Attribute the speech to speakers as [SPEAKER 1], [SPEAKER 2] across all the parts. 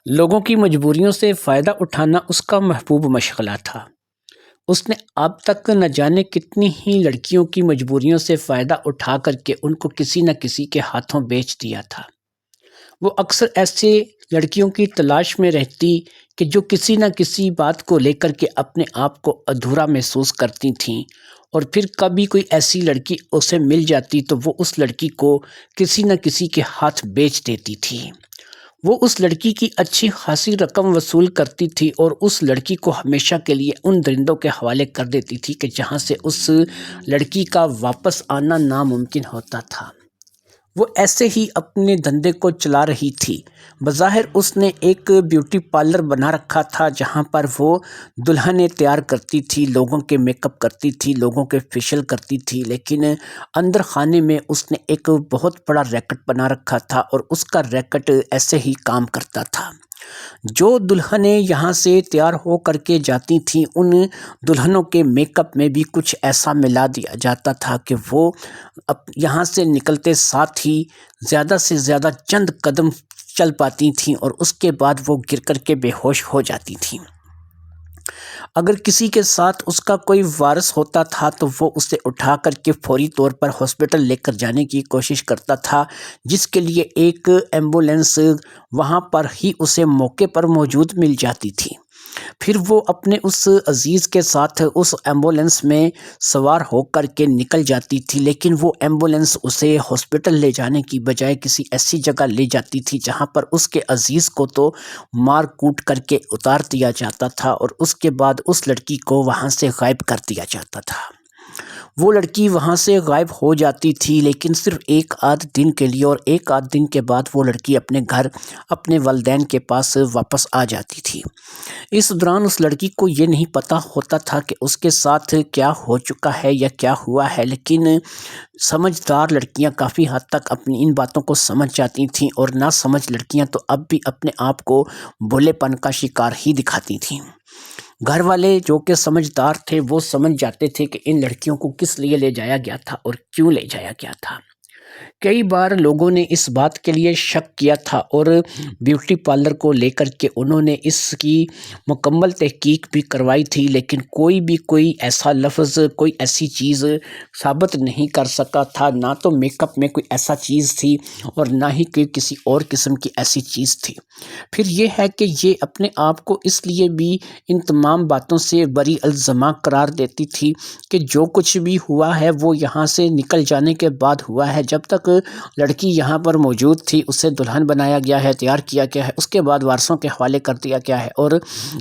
[SPEAKER 1] لوگوں کی مجبوریوں سے فائدہ اٹھانا اس کا محبوب مشغلہ تھا۔ اس نے اب تک نہ جانے کتنی ہی لڑکیوں کی مجبوریوں سے فائدہ اٹھا کر کے ان کو کسی نہ کسی کے ہاتھوں بیچ دیا تھا۔ وہ اکثر ایسے لڑکیوں کی تلاش میں رہتی کہ جو کسی نہ کسی بات کو لے کر کے اپنے آپ کو ادھورا محسوس کرتی تھیں، اور پھر کبھی کوئی ایسی لڑکی اسے مل جاتی تو وہ اس لڑکی کو کسی نہ کسی کے ہاتھ بیچ دیتی تھی۔ وہ اس لڑکی کی اچھی خاصی رقم وصول کرتی تھی اور اس لڑکی کو ہمیشہ کے لیے ان درندوں کے حوالے کر دیتی تھی کہ جہاں سے اس لڑکی کا واپس آنا ناممکن ہوتا تھا۔ وہ ایسے ہی اپنے دھندے کو چلا رہی تھی۔ بظاہر اس نے ایک بیوٹی پارلر بنا رکھا تھا جہاں پر وہ دلہنیں تیار کرتی تھی، لوگوں کے میک اپ کرتی تھی، لوگوں کے فیشل کرتی تھی، لیکن اندر خانے میں اس نے ایک بہت بڑا ریکٹ بنا رکھا تھا اور اس کا ریکٹ ایسے ہی کام کرتا تھا۔ جو دلہنیں یہاں سے تیار ہو کر کے جاتی تھیں ان دلہنوں کے میک اپ میں بھی کچھ ایسا ملا دیا جاتا تھا کہ وہ یہاں سے نکلتے ساتھ ہی زیادہ سے زیادہ چند قدم چل پاتی تھیں اور اس کے بعد وہ گر کر کے بے ہوش ہو جاتی تھیں۔ اگر کسی کے ساتھ اس کا کوئی وارث ہوتا تھا تو وہ اسے اٹھا کر کے فوری طور پر ہاسپٹل لے کر جانے کی کوشش کرتا تھا، جس کے لیے ایک ایمبولینس وہاں پر ہی اسے موقع پر موجود مل جاتی تھی۔ پھر وہ اپنے اس عزیز کے ساتھ اس ایمبولینس میں سوار ہو کر کے نکل جاتی تھی، لیکن وہ ایمبولینس اسے ہاسپٹل لے جانے کی بجائے کسی ایسی جگہ لے جاتی تھی جہاں پر اس کے عزیز کو تو مار کوٹ کر کے اتار دیا جاتا تھا اور اس کے بعد اس لڑکی کو وہاں سے غائب کر دیا جاتا تھا۔ وہ لڑکی وہاں سے غائب ہو جاتی تھی، لیکن صرف ایک آدھ دن کے لیے، اور ایک آدھ دن کے بعد وہ لڑکی اپنے گھر اپنے والدین کے پاس واپس آ جاتی تھی۔ اس دوران اس لڑکی کو یہ نہیں پتہ ہوتا تھا کہ اس کے ساتھ کیا ہو چکا ہے یا کیا ہوا ہے، لیکن سمجھدار لڑکیاں کافی حد تک اپنی ان باتوں کو سمجھ جاتی تھیں، اور نہ سمجھ لڑکیاں تو اب بھی اپنے آپ کو بھولے پن کا شکار ہی دکھاتی تھیں۔ گھر والے جو کہ سمجھدار تھے وہ سمجھ جاتے تھے کہ ان لڑکیوں کو کس لیے لے جایا گیا تھا اور کیوں لے جایا گیا تھا۔ کئی بار لوگوں نے اس بات کے لیے شک کیا تھا اور بیوٹی پارلر کو لے کر کے انہوں نے اس کی مکمل تحقیق بھی کروائی تھی، لیکن کوئی ایسا لفظ، کوئی ایسی چیز ثابت نہیں کر سکا تھا۔ نہ تو میک اپ میں کوئی ایسا چیز تھی اور نہ ہی کوئی کسی اور قسم کی ایسی چیز تھی۔ پھر یہ ہے کہ یہ اپنے آپ کو اس لیے بھی ان تمام باتوں سے بری الزامہ قرار دیتی تھی کہ جو کچھ بھی ہوا ہے وہ یہاں سے نکل جانے کے بعد ہوا ہے۔ جب تک لڑکی یہاں پر موجود تھی اسے دلہن بنایا گیا ہے، تیار کیا گیا ہے، اس کے بعد وارثوں کے حوالے کر دیا گیا ہے، اور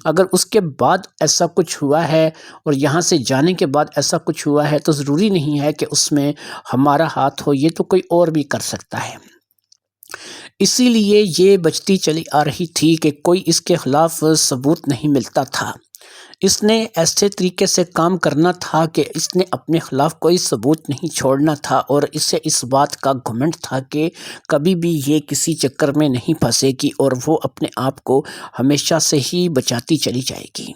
[SPEAKER 1] اگر اس کے بعد ایسا کچھ ہوا ہے اور یہاں سے جانے کے بعد ایسا کچھ ہوا ہے تو ضروری نہیں ہے کہ اس میں ہمارا ہاتھ ہو، یہ تو کوئی اور بھی کر سکتا ہے۔ اسی لیے یہ بچتی چلی آ رہی تھی کہ کوئی اس کے خلاف ثبوت نہیں ملتا تھا۔ اس نے ایسے طریقے سے کام کرنا تھا کہ اس نے اپنے خلاف کوئی ثبوت نہیں چھوڑنا تھا، اور اسے اس بات کا گھمنڈ تھا کہ کبھی بھی یہ کسی چکر میں نہیں پھنسے گی اور وہ اپنے آپ کو ہمیشہ سے ہی بچاتی چلی جائے گی۔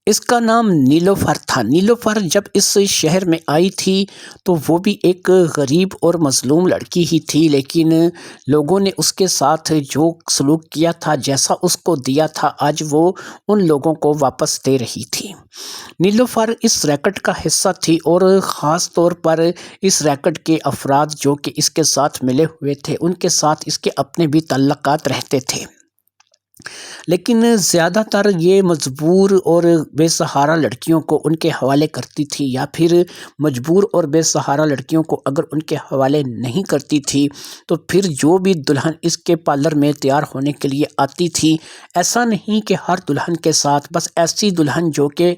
[SPEAKER 1] اس کا نام نیلوفر تھا۔ نیلوفر جب اس شہر میں آئی تھی تو وہ بھی ایک غریب اور مظلوم لڑکی ہی تھی، لیکن لوگوں نے اس کے ساتھ جو سلوک کیا تھا، جیسا اس کو دیا تھا، آج وہ ان لوگوں کو واپس دے رہی تھی۔ نیلوفر اس ریکٹ کا حصہ تھی، اور خاص طور پر اس ریکٹ کے افراد جو کہ اس کے ساتھ ملے ہوئے تھے ان کے ساتھ اس کے اپنے بھی تعلقات رہتے تھے، لیکن زیادہ تر یہ مجبور اور بے سہارا لڑکیوں کو ان کے حوالے کرتی تھی، یا پھر مجبور اور بے سہارا لڑکیوں کو اگر ان کے حوالے نہیں کرتی تھی تو پھر جو بھی دلہن اس کے پارلر میں تیار ہونے کے لیے آتی تھی، ایسا نہیں کہ ہر دلہن کے ساتھ، بس ایسی دلہن جو کہ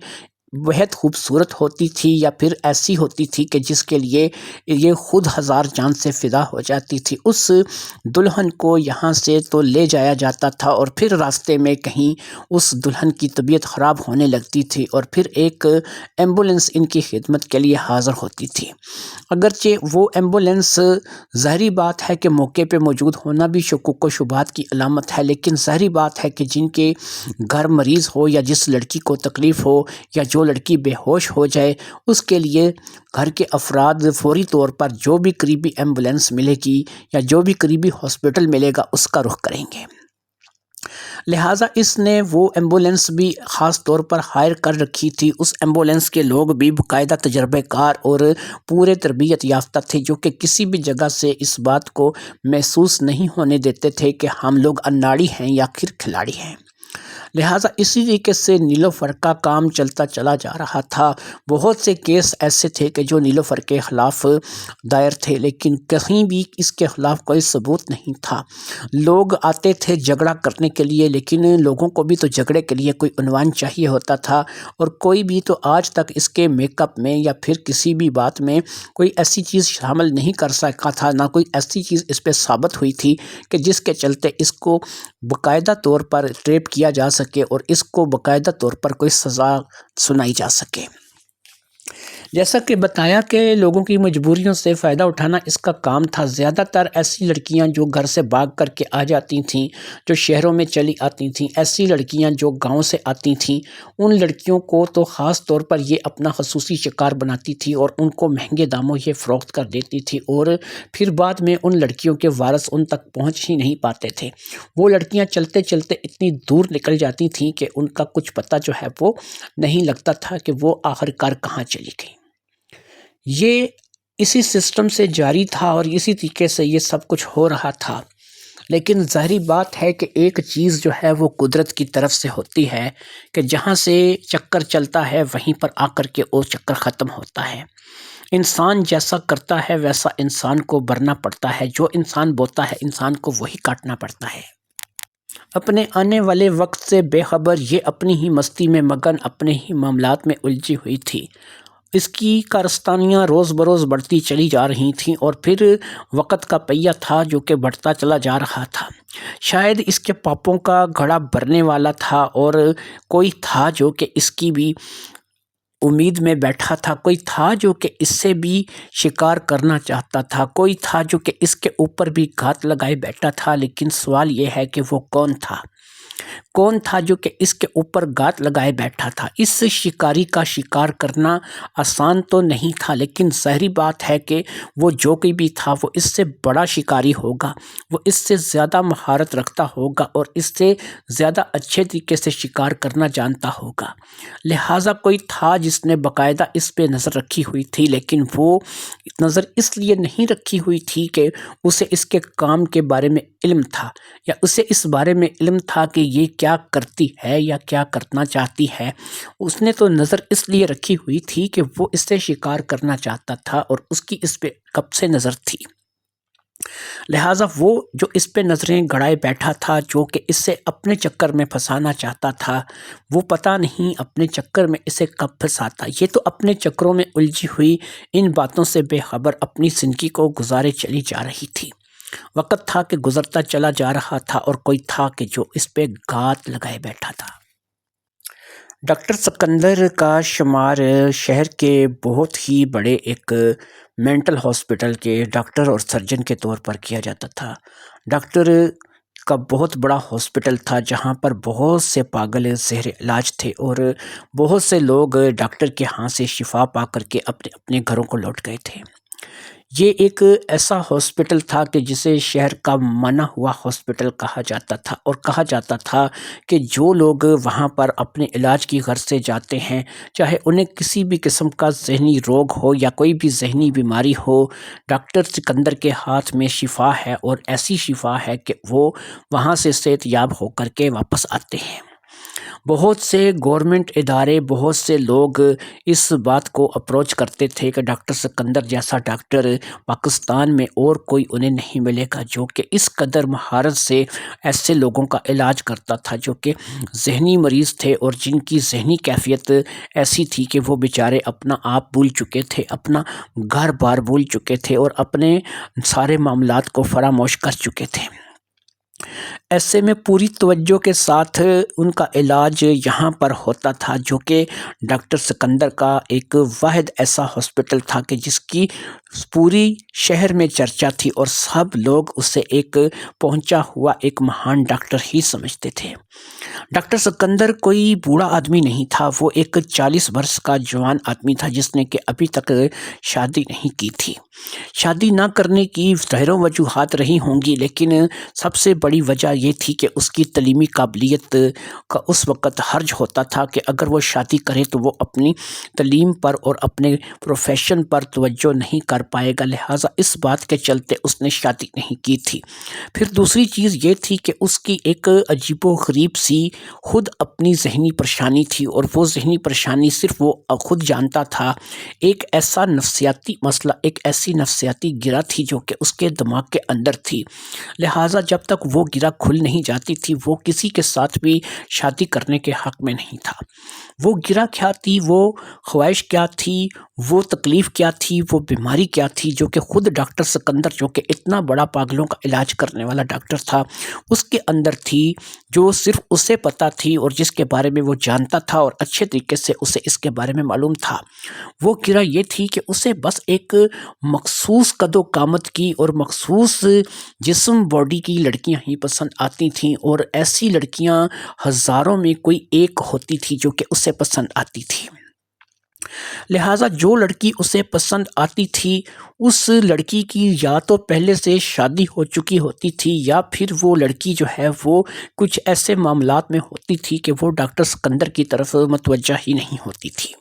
[SPEAKER 1] بہت خوبصورت ہوتی تھی یا پھر ایسی ہوتی تھی کہ جس کے لیے یہ خود ہزار جان سے فدا ہو جاتی تھی، اس دلہن کو یہاں سے تو لے جایا جاتا تھا، اور پھر راستے میں کہیں اس دلہن کی طبیعت خراب ہونے لگتی تھی اور پھر ایک ایمبولینس ان کی خدمت کے لیے حاضر ہوتی تھی۔ اگرچہ وہ ایمبولینس ظاہری بات ہے کہ موقع پہ موجود ہونا بھی شکوک و شبہات کی علامت ہے، لیکن ظاہری بات ہے کہ جن کے گھر مریض ہو یا جس لڑکی کو تکلیف ہو یا جو لڑکی بے ہوش ہو جائے، اس کے لیے گھر کے افراد فوری طور پر جو بھی قریبی ایمبولینس ملے گی یا جو بھی قریبی ہاسپٹل ملے گا اس کا رخ کریں گے۔ لہٰذا اس نے وہ ایمبولینس بھی خاص طور پر ہائر کر رکھی تھی۔ اس ایمبولینس کے لوگ بھی باقاعدہ تجربہ کار اور پورے تربیت یافتہ تھے، جو کہ کسی بھی جگہ سے اس بات کو محسوس نہیں ہونے دیتے تھے کہ ہم لوگ اناڑی ہیں یا پھر کھلاڑی ہیں۔ لہٰذا اسی طریقے سے نیلوفر کا کام چلتا چلا جا رہا تھا۔ بہت سے کیس ایسے تھے کہ جو نیلوفر کے خلاف دائر تھے، لیکن کہیں بھی اس کے خلاف کوئی ثبوت نہیں تھا۔ لوگ آتے تھے جھگڑا کرنے کے لیے، لیکن لوگوں کو بھی تو جھگڑے کے لیے کوئی عنوان چاہیے ہوتا تھا، اور کوئی بھی تو آج تک اس کے میک اپ میں یا پھر کسی بھی بات میں کوئی ایسی چیز شامل نہیں کر سکا تھا، نہ کوئی ایسی چیز اس پہ ثابت ہوئی تھی کہ جس کے چلتے اس کو باقاعدہ طور پر ٹریپ کیا جا سکے اور اس کو باقاعدہ طور پر کوئی سزا سنائی جا سکے۔ جیسا کہ بتایا کہ لوگوں کی مجبوریوں سے فائدہ اٹھانا اس کا کام تھا۔ زیادہ تر ایسی لڑکیاں جو گھر سے بھاگ کر کے آ جاتی تھیں، جو شہروں میں چلی آتی تھیں، ایسی لڑکیاں جو گاؤں سے آتی تھیں، ان لڑکیوں کو تو خاص طور پر یہ اپنا خصوصی شکار بناتی تھی اور ان کو مہنگے داموں یہ فروخت کر دیتی تھی، اور پھر بعد میں ان لڑکیوں کے وارث ان تک پہنچ ہی نہیں پاتے تھے۔ وہ لڑکیاں چلتے چلتے اتنی دور نکل جاتی تھیں کہ ان کا کچھ پتہ جو ہے وہ نہیں لگتا تھا کہ وہ آخرکار کہاں چلی گئی۔ یہ اسی سسٹم سے جاری تھا اور اسی طریقے سے یہ سب کچھ ہو رہا تھا، لیکن ظاہری بات ہے کہ ایک چیز جو ہے وہ قدرت کی طرف سے ہوتی ہے کہ جہاں سے چکر چلتا ہے وہیں پر آ کر کے وہ چکر ختم ہوتا ہے۔ انسان جیسا کرتا ہے ویسا انسان کو برنا پڑتا ہے، جو انسان بوتا ہے انسان کو وہی کاٹنا پڑتا ہے۔ اپنے آنے والے وقت سے بے خبر یہ اپنی ہی مستی میں مگن، اپنے ہی معاملات میں الجھی ہوئی تھی۔ اس کی کارستانیاں روز بروز بڑھتی چلی جا رہی تھیں، اور پھر وقت کا پہیہ تھا جو کہ بڑھتا چلا جا رہا تھا۔ شاید اس کے پاپوں کا گھڑا بھرنے والا تھا، اور کوئی تھا جو کہ اس کی بھی امید میں بیٹھا تھا، کوئی تھا جو کہ اس سے بھی شکار کرنا چاہتا تھا، کوئی تھا جو کہ اس کے اوپر بھی گھات لگائے بیٹھا تھا، لیکن سوال یہ ہے کہ وہ کون تھا؟ کون تھا جو کہ اس کے اوپر گھات لگائے بیٹھا تھا؟ اس شکاری کا شکار کرنا آسان تو نہیں تھا، لیکن ظاہری بات ہے کہ وہ جو کوئی بھی تھا وہ اس سے بڑا شکاری ہوگا، وہ اس سے زیادہ مہارت رکھتا ہوگا اور اس سے زیادہ اچھے طریقے سے شکار کرنا جانتا ہوگا۔ لہٰذا کوئی تھا جس نے باقاعدہ اس پہ نظر رکھی ہوئی تھی، لیکن وہ نظر اس لیے نہیں رکھی ہوئی تھی کہ اسے اس کے کام کے بارے میں علم تھا، یا اسے اس بارے میں علم تھا کہ یہ کیا کرتی ہے یا کیا کرنا چاہتی ہے۔ اس نے تو نظر اس لیے رکھی ہوئی تھی کہ وہ اس سے شکار کرنا چاہتا تھا، اور اس کی اس پہ کب سے نظر تھی۔ لہٰذا وہ جو اس پہ نظریں گڑائے بیٹھا تھا، جو کہ اس سے اپنے چکر میں پھنسانا چاہتا تھا، وہ پتہ نہیں اپنے چکر میں اسے کب پھنساتا۔ یہ تو اپنے چکروں میں الجھی ہوئی ان باتوں سے بے خبر اپنی زندگی کو گزارے چلی جا رہی تھی۔ وقت تھا کہ گزرتا چلا جا رہا تھا، اور کوئی تھا کہ جو اس پہ گھات لگائے بیٹھا تھا۔ ڈاکٹر سکندر کا شمار شہر کے بہت ہی بڑے ایک مینٹل ہاسپٹل کے ڈاکٹر اور سرجن کے طور پر کیا جاتا تھا۔ ڈاکٹر کا بہت بڑا ہاسپٹل تھا جہاں پر بہت سے پاگل زیر علاج تھے، اور بہت سے لوگ ڈاکٹر کے ہاں سے شفا پا کر کے اپنے اپنے گھروں کو لوٹ گئے تھے۔ یہ ایک ایسا ہاسپٹل تھا کہ جسے شہر کا مانا ہوا ہاسپٹل کہا جاتا تھا، اور کہا جاتا تھا کہ جو لوگ وہاں پر اپنے علاج کی غرض سے جاتے ہیں، چاہے انہیں کسی بھی قسم کا ذہنی روگ ہو یا کوئی بھی ذہنی بیماری ہو، ڈاکٹر سکندر کے ہاتھ میں شفا ہے، اور ایسی شفا ہے کہ وہ وہاں سے صحت یاب ہو کر کے واپس آتے ہیں۔ بہت سے گورنمنٹ ادارے، بہت سے لوگ اس بات کو اپروچ کرتے تھے کہ ڈاکٹر سکندر جیسا ڈاکٹر پاکستان میں اور کوئی انہیں نہیں ملے گا جو کہ اس قدر مہارت سے ایسے لوگوں کا علاج کرتا تھا جو کہ ذہنی مریض تھے، اور جن کی ذہنی کیفیت ایسی تھی کہ وہ بیچارے اپنا آپ بھول چکے تھے، اپنا گھر بار بھول چکے تھے، اور اپنے سارے معاملات کو فراموش کر چکے تھے۔ ایسے میں پوری توجہ کے ساتھ ان کا علاج یہاں پر ہوتا تھا، جو کہ ڈاکٹر سکندر کا ایک واحد ایسا ہاسپٹل تھا کہ جس کی پوری شہر میں چرچا تھی، اور سب لوگ اسے ایک پہنچا ہوا ایک مہان ڈاکٹر ہی سمجھتے تھے۔ ڈاکٹر سکندر کوئی بوڑھا آدمی نہیں تھا، وہ ایک 40 برس کا جوان آدمی تھا جس نے کہ ابھی تک شادی نہیں کی تھی۔ شادی نہ کرنے کی ظاہر وجوہات رہی ہوں گی، لیکن سب سے بڑی وجہ یہ تھی کہ اس کی تعلیمی قابلیت کا اس وقت حرج ہوتا تھا کہ اگر وہ شادی کرے تو وہ اپنی تعلیم پر اور اپنے پروفیشن پر توجہ نہیں کر پائے گا، لہٰذا اس بات کے چلتے اس نے شادی نہیں کی تھی۔ پھر دوسری چیز یہ تھی کہ اس کی ایک عجیب و غریب سی خود اپنی ذہنی پریشانی تھی، اور وہ ذہنی پریشانی صرف وہ خود جانتا تھا۔ ایک ایسا نفسیاتی مسئلہ، ایک ایسی نفسیاتی گرہ تھی جو کہ اس کے دماغ کے اندر تھی، لہٰذا جب تک وہ گرہ کھل نہیں جاتی تھی وہ کسی کے ساتھ بھی شادی کرنے کے حق میں نہیں تھا۔ وہ گرہ کیا تھی، وہ خواہش کیا تھی، وہ تکلیف کیا تھی، وہ بیماری کیا تھی، جو کہ خود ڈاکٹر سکندر، جو کہ اتنا بڑا پاگلوں کا علاج کرنے والا ڈاکٹر تھا، اس کے اندر تھی، جو صرف اسے پتہ تھی اور جس کے بارے میں وہ جانتا تھا اور اچھے طریقے سے اسے اس کے بارے میں معلوم تھا۔ وہ گرہ یہ تھی کہ اسے بس ایک مخصوص قد و قامت کی اور مخصوص جسم باڈی کی لڑکیاں ہی پسند آتی تھیں، اور ایسی لڑکیاں ہزاروں میں کوئی ایک ہوتی تھی جو کہ اسے پسند آتی تھی۔ لہٰذا جو لڑکی اسے پسند آتی تھی اس لڑکی کی یا تو پہلے سے شادی ہو چکی ہوتی تھی، یا پھر وہ لڑکی جو ہے وہ کچھ ایسے معاملات میں ہوتی تھی کہ وہ ڈاکٹر سکندر کی طرف متوجہ ہی نہیں ہوتی تھی۔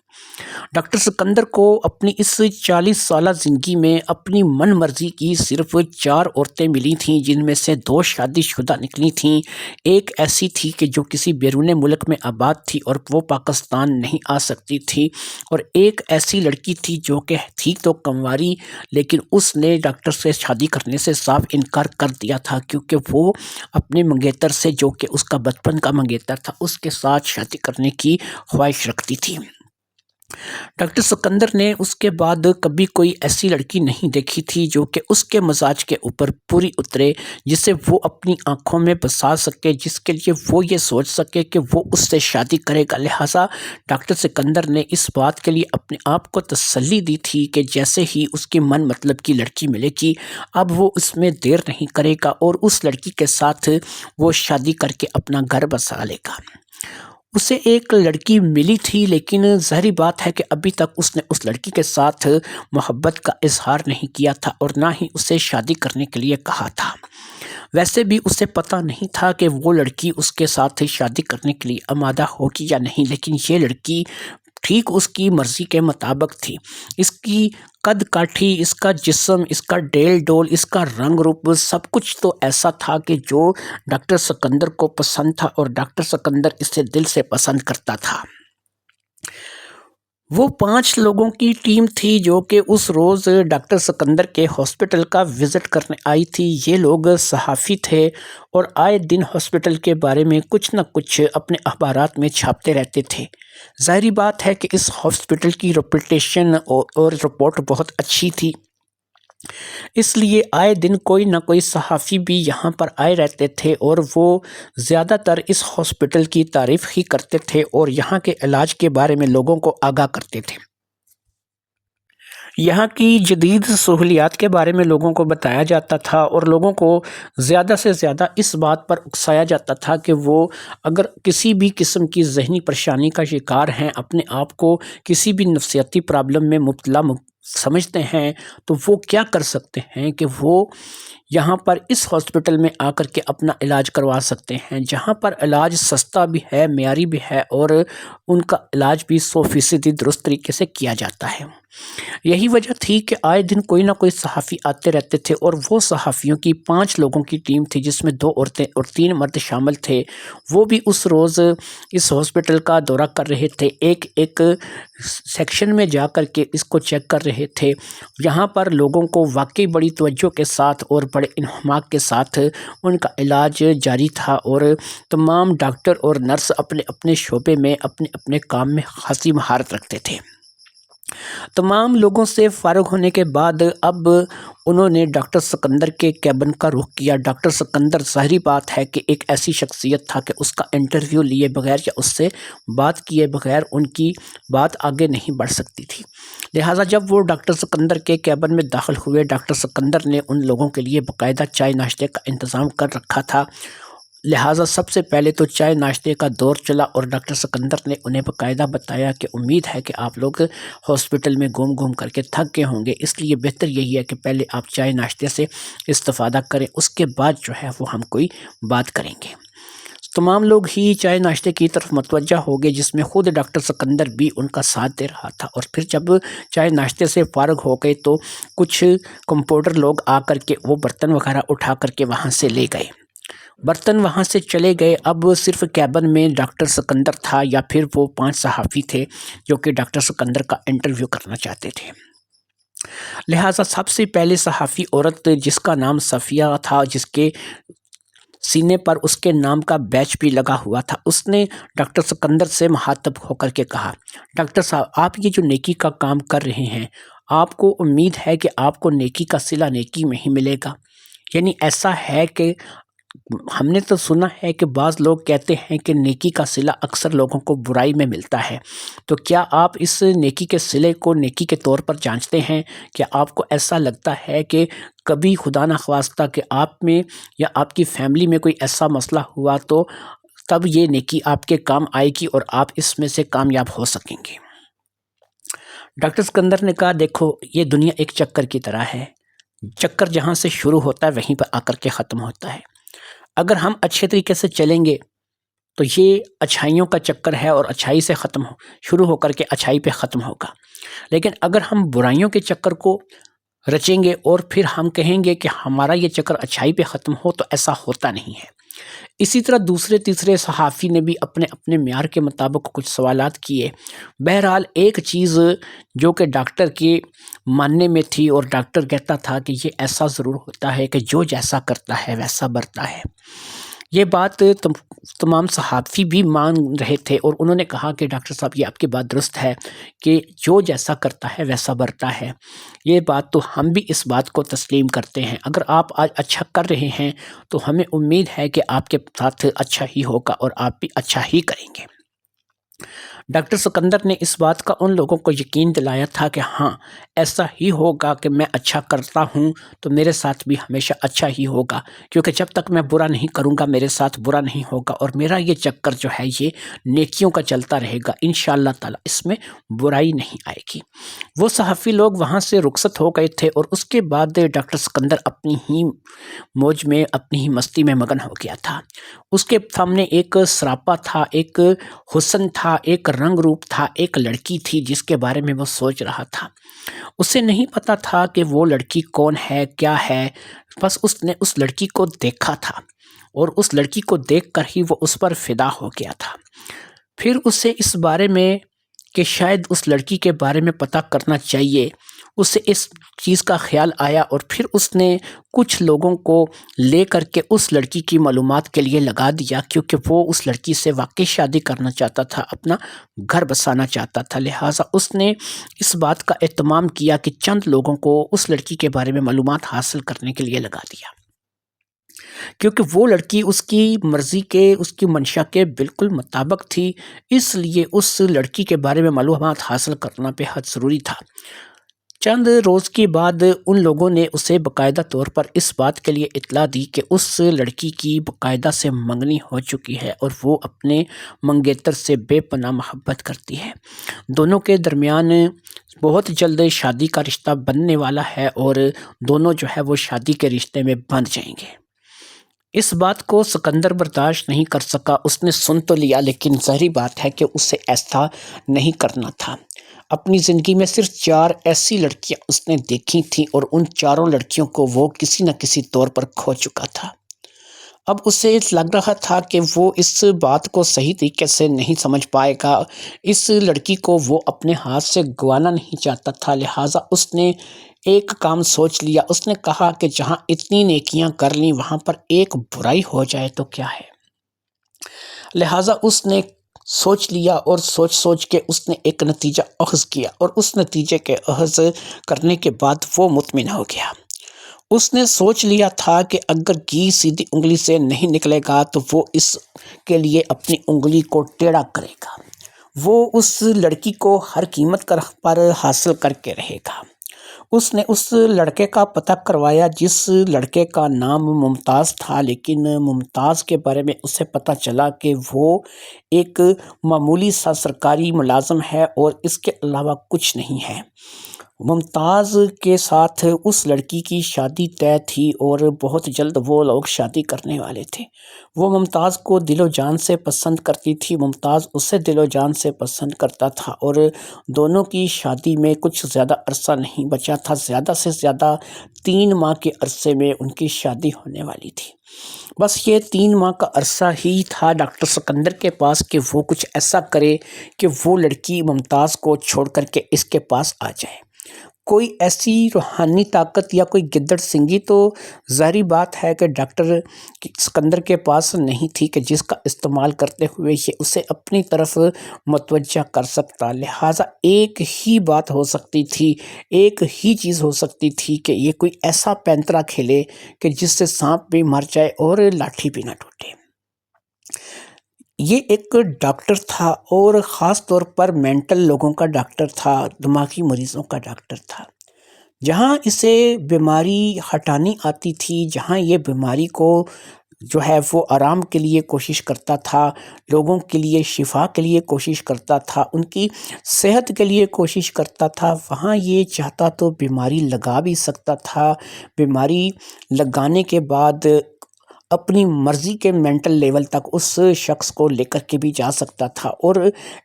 [SPEAKER 1] ڈاکٹر سکندر کو اپنی اس 40 سالہ زندگی میں اپنی من مرضی کی صرف 4 عورتیں ملی تھیں، جن میں سے 2 شادی شدہ نکلی تھیں۔ ایک ایسی تھی کہ جو کسی بیرون ملک میں آباد تھی اور وہ پاکستان نہیں آ سکتی تھی، اور ایک ایسی لڑکی تھی جو کہ تھی تو کنواری، لیکن اس نے ڈاکٹر سے شادی کرنے سے صاف انکار کر دیا تھا، کیونکہ وہ اپنے منگیتر سے، جو کہ اس کا بچپن کا منگیتر تھا، اس کے ساتھ شادی کرنے کی خواہش رکھتی تھی۔ ڈاکٹر سکندر نے اس کے بعد کبھی کوئی ایسی لڑکی نہیں دیکھی تھی جو کہ اس کے مزاج کے اوپر پوری اترے، جسے وہ اپنی آنکھوں میں بسا سکے، جس کے لیے وہ یہ سوچ سکے کہ وہ اس سے شادی کرے گا۔ لہٰذا ڈاکٹر سکندر نے اس بات کے لیے اپنے آپ کو تسلی دی تھی کہ جیسے ہی اس کی من مطلب کی لڑکی ملے گی، اب وہ اس میں دیر نہیں کرے گا اور اس لڑکی کے ساتھ وہ شادی کر کے اپنا گھر بسا لے گا۔ اسے ایک لڑکی ملی تھی، لیکن ظاہری بات ہے کہ ابھی تک اس نے اس لڑکی کے ساتھ محبت کا اظہار نہیں کیا تھا اور نہ ہی اسے شادی کرنے کے لیے کہا تھا۔ ویسے بھی اسے پتہ نہیں تھا کہ وہ لڑکی اس کے ساتھ شادی کرنے کے لیے آمادہ ہوگی یا نہیں، لیکن یہ لڑکی ٹھیک اس کی مرضی کے مطابق تھی۔ اس کی قد کاٹھی، اس کا جسم، اس کا ڈیل ڈول، اس کا رنگ روپ، سب کچھ تو ایسا تھا کہ جو ڈاکٹر سکندر کو پسند تھا، اور ڈاکٹر سکندر اسے دل سے پسند کرتا تھا۔ وہ 5 لوگوں کی ٹیم تھی جو کہ اس روز ڈاکٹر سکندر کے ہاسپٹل کا وزٹ کرنے آئی تھی۔ یہ لوگ صحافی تھے اور آئے دن ہاسپٹل کے بارے میں کچھ نہ کچھ اپنے اخبارات میں چھاپتے رہتے تھے۔ ظاہری بات ہے کہ اس ہاسپٹل کی ریپوٹیشن اور رپورٹ بہت اچھی تھی، اس لیے آئے دن کوئی نہ کوئی صحافی بھی یہاں پر آئے رہتے تھے، اور وہ زیادہ تر اس ہاسپٹل کی تعریف ہی کرتے تھے اور یہاں کے علاج کے بارے میں لوگوں کو آگاہ کرتے تھے۔ یہاں کی جدید سہولیات کے بارے میں لوگوں کو بتایا جاتا تھا، اور لوگوں کو زیادہ سے زیادہ اس بات پر اکسایا جاتا تھا کہ وہ اگر کسی بھی قسم کی ذہنی پریشانی کا شکار ہیں، اپنے آپ کو کسی بھی نفسیاتی پرابلم میں مبتلا سمجھتے ہیں، تو وہ کیا کر سکتے ہیں کہ وہ یہاں پر اس ہاسپٹل میں آ کر کے اپنا علاج کروا سکتے ہیں، جہاں پر علاج سستا بھی ہے، معیاری بھی ہے، اور ان کا علاج بھی 100% درست طریقے سے کیا جاتا ہے۔ یہی وجہ تھی کہ آئے دن کوئی نہ کوئی صحافی آتے رہتے تھے، اور وہ صحافیوں کی 5 لوگوں کی ٹیم تھی، جس میں 2 عورتیں اور 3 مرد شامل تھے۔ وہ بھی اس روز اس ہاسپٹل کا دورہ کر رہے تھے، ایک ایک سیکشن میں جا کر کے اس کو چیک کر رہے تھے۔ یہاں پر لوگوں کو واقعی بڑی توجہ کے ساتھ اور بڑے انہماک کے ساتھ ان کا علاج جاری تھا، اور تمام ڈاکٹر اور نرس اپنے اپنے شعبے میں اپنے اپنے کام میں خاصی مہارت رکھتے تھے۔ تمام لوگوں سے فارغ ہونے کے بعد اب انہوں نے ڈاکٹر سکندر کے کیبن کا رخ کیا۔ ڈاکٹر سکندر، ظاہری بات ہے کہ ایک ایسی شخصیت تھا کہ اس کا انٹرویو لیے بغیر یا اس سے بات کیے بغیر ان کی بات آگے نہیں بڑھ سکتی تھی۔ لہٰذا جب وہ ڈاکٹر سکندر کے کیبن میں داخل ہوئے، ڈاکٹر سکندر نے ان لوگوں کے لیے باقاعدہ چائے ناشتے کا انتظام کر رکھا تھا۔ لہٰذا سب سے پہلے تو چائے ناشتے کا دور چلا اور ڈاکٹر سکندر نے انہیں باقاعدہ بتایا کہ امید ہے کہ آپ لوگ ہاسپٹل میں گھوم گھوم کر کے تھک گئے ہوں گے، اس لیے بہتر یہی ہے کہ پہلے آپ چائے ناشتے سے استفادہ کریں، اس کے بعد جو ہے وہ ہم کوئی بات کریں گے۔ تمام لوگ ہی چائے ناشتے کی طرف متوجہ ہو گئے، جس میں خود ڈاکٹر سکندر بھی ان کا ساتھ دے رہا تھا۔ اور پھر جب چائے ناشتے سے فارغ ہو گئے تو کچھ کمپاؤنڈر لوگ آ کر کے وہ برتن وغیرہ اٹھا کر کے وہاں سے لے گئے، برتن وہاں سے چلے گئے۔ اب صرف کیبن میں ڈاکٹر سکندر تھا یا پھر وہ 5 صحافی تھے جو کہ ڈاکٹر سکندر کا انٹرویو کرنا چاہتے تھے۔ لہٰذا سب سے پہلے صحافی عورت جس کا نام صفیہ تھا، جس کے سینے پر اس کے نام کا بیچ بھی لگا ہوا تھا، اس نے ڈاکٹر سکندر سے مخاطب ہو کر کے کہا، ڈاکٹر صاحب آپ یہ جو نیکی کا کام کر رہے ہیں، آپ کو امید ہے کہ آپ کو نیکی کا صلہ نیکی میں ہی ملے گا؟ یعنی ایسا ہے کہ ہم نے تو سنا ہے کہ بعض لوگ کہتے ہیں کہ نیکی کا صلہ اکثر لوگوں کو برائی میں ملتا ہے، تو کیا آپ اس نیکی کے صلے کو نیکی کے طور پر جانچتے ہیں؟ کیا آپ کو ایسا لگتا ہے کہ کبھی خدا نخواستہ کہ آپ میں یا آپ کی فیملی میں کوئی ایسا مسئلہ ہوا تو تب یہ نیکی آپ کے کام آئے گی اور آپ اس میں سے کامیاب ہو سکیں گے؟ ڈاکٹر سکندر نے کہا، دیکھو یہ دنیا ایک چکر کی طرح ہے، چکر جہاں سے شروع ہوتا ہے وہیں پر آ کر کے ختم ہوتا ہے۔ اگر ہم اچھے طریقے سے چلیں گے تو یہ اچھائیوں کا چکر ہے اور اچھائی سے شروع ہو کر کے اچھائی پہ ختم ہوگا، لیکن اگر ہم برائیوں کے چکر کو رچیں گے اور پھر ہم کہیں گے کہ ہمارا یہ چکر اچھائی پہ ختم ہو، تو ایسا ہوتا نہیں ہے۔ اسی طرح دوسرے تیسرے صحافی نے بھی اپنے اپنے معیار کے مطابق کچھ سوالات کیے۔ بہرحال ایک چیز جو کہ ڈاکٹر کے ماننے میں تھی اور ڈاکٹر کہتا تھا کہ یہ ایسا ضرور ہوتا ہے کہ جو جیسا کرتا ہے ویسا برتا ہے۔ یہ بات تمام صحافی بھی مان رہے تھے اور انہوں نے کہا کہ ڈاکٹر صاحب یہ آپ کی بات درست ہے کہ جو جیسا کرتا ہے ویسا برتا ہے۔ یہ بات تو ہم بھی اس بات کو تسلیم کرتے ہیں۔ اگر آپ آج اچھا کر رہے ہیں تو ہمیں امید ہے کہ آپ کے ساتھ اچھا ہی ہوگا اور آپ بھی اچھا ہی کریں گے۔ ڈاکٹر سکندر نے اس بات کا ان لوگوں کو یقین دلایا تھا کہ ہاں ایسا ہی ہوگا کہ میں اچھا کرتا ہوں تو میرے ساتھ بھی ہمیشہ اچھا ہی ہوگا، کیونکہ جب تک میں برا نہیں کروں گا میرے ساتھ برا نہیں ہوگا، اور میرا یہ چکر جو ہے یہ نیکیوں کا چلتا رہے گا، انشاءاللہ تعالی اس میں برائی نہیں آئے گی۔ وہ صحافی لوگ وہاں سے رخصت ہو گئے تھے اور اس کے بعد ڈاکٹر سکندر اپنی ہی موج میں اپنی ہی مستی میں مگن ہو گیا تھا۔ اس کے سامنے ایک سراپا تھا، ایک حسن تھا، ایک رنگ روپ تھا، ایک لڑکی تھی جس کے بارے میں وہ سوچ رہا تھا۔ اسے نہیں پتا تھا کہ وہ لڑکی کون ہے، کیا ہے، بس اس نے اس لڑکی کو دیکھا تھا اور اس لڑکی کو دیکھ کر ہی وہ اس پر فدا ہو گیا تھا۔ پھر اسے اس بارے میں کہ شاید اس لڑکی کے بارے میں پتہ کرنا چاہیے، اسے اس چیز کا خیال آیا اور پھر اس نے کچھ لوگوں کو لے کر کے اس لڑکی کی معلومات کے لیے لگا دیا، کیونکہ وہ اس لڑکی سے واقعی شادی کرنا چاہتا تھا، اپنا گھر بسانا چاہتا تھا۔ لہٰذا اس نے اس بات کا اہتمام کیا کہ چند لوگوں کو اس لڑکی کے بارے میں معلومات حاصل کرنے کے لیے لگا دیا، کیونکہ وہ لڑکی اس کی مرضی کے، اس کی منشا کے بالکل مطابق تھی، اس لیے اس لڑکی کے بارے میں معلومات حاصل کرنا بے حد ضروری تھا۔ چند روز کے بعد ان لوگوں نے اسے باقاعدہ طور پر اس بات کے لیے اطلاع دی کہ اس لڑکی کی باقاعدہ سے منگنی ہو چکی ہے اور وہ اپنے منگیتر سے بے پناہ محبت کرتی ہے۔ دونوں کے درمیان بہت جلد شادی کا رشتہ بننے والا ہے اور دونوں جو ہے وہ شادی کے رشتے میں بندھ جائیں گے۔ اس بات کو سکندر برداشت نہیں کر سکا، اس نے سن تو لیا لیکن ظاہری بات ہے کہ اسے ایسا نہیں کرنا تھا۔ اپنی زندگی میں صرف 4 ایسی لڑکیاں اس نے دیکھی تھیں اور ان چاروں لڑکیوں کو وہ کسی نہ کسی طور پر کھو چکا تھا۔ اب اسے لگ رہا تھا کہ وہ اس بات کو صحیح طریقے سے نہیں سمجھ پائے گا، اس لڑکی کو وہ اپنے ہاتھ سے گنوانا نہیں چاہتا تھا، لہٰذا اس نے ایک کام سوچ لیا۔ اس نے کہا کہ جہاں اتنی نیکیاں کر لیں وہاں پر ایک برائی ہو جائے تو کیا ہے۔ لہٰذا اس نے سوچ لیا اور سوچ کے اس نے ایک نتیجہ اخذ کیا، اور اس نتیجے کے اخذ کرنے کے بعد وہ مطمئن ہو گیا۔ اس نے سوچ لیا تھا کہ اگر گھی سیدھی انگلی سے نہیں نکلے گا تو وہ اس کے لیے اپنی انگلی کو ٹیڑھا کرے گا، وہ اس لڑکی کو ہر قیمت پر حاصل کر کے رہے گا۔ اس نے اس لڑکے کا پتہ کروایا جس لڑکے کا نام ممتاز تھا، لیکن ممتاز کے بارے میں اسے پتہ چلا کہ وہ ایک معمولی سا سرکاری ملازم ہے اور اس کے علاوہ کچھ نہیں ہے۔ ممتاز کے ساتھ اس لڑکی کی شادی طے تھی اور بہت جلد وہ لوگ شادی کرنے والے تھے۔ وہ ممتاز کو دل و جان سے پسند کرتی تھی، ممتاز اسے دل و جان سے پسند کرتا تھا اور دونوں کی شادی میں کچھ زیادہ عرصہ نہیں بچا تھا، زیادہ سے زیادہ 3 ماہ کے عرصے میں ان کی شادی ہونے والی تھی۔ بس یہ 3 ماہ کا عرصہ ہی تھا ڈاکٹر سکندر کے پاس کہ وہ کچھ ایسا کرے کہ وہ لڑکی ممتاز کو چھوڑ کر کے اس کے پاس آ جائے۔ کوئی ایسی روحانی طاقت یا کوئی گدڑ سنگھی تو ظاہری بات ہے کہ ڈاکٹر سکندر کے پاس نہیں تھی کہ جس کا استعمال کرتے ہوئے یہ اسے اپنی طرف متوجہ کر سکتا، لہٰذا ایک ہی بات ہو سکتی تھی، ایک ہی چیز ہو سکتی تھی کہ یہ کوئی ایسا پینترا کھیلے کہ جس سے سانپ بھی مر جائے اور لاٹھی بھی نہ ٹوٹے۔ یہ ایک ڈاکٹر تھا اور خاص طور پر مینٹل لوگوں کا ڈاکٹر تھا، دماغی مریضوں کا ڈاکٹر تھا۔ جہاں اسے بیماری ہٹانی آتی تھی، جہاں یہ بیماری کو جو ہے وہ آرام کے لیے کوشش کرتا تھا، لوگوں کے لیے شفا کے لیے کوشش کرتا تھا، ان کی صحت کے لیے کوشش کرتا تھا، وہاں یہ چاہتا تو بیماری لگا بھی سکتا تھا، بیماری لگانے کے بعد اپنی مرضی کے مینٹل لیول تک اس شخص کو لے کر کے بھی جا سکتا تھا اور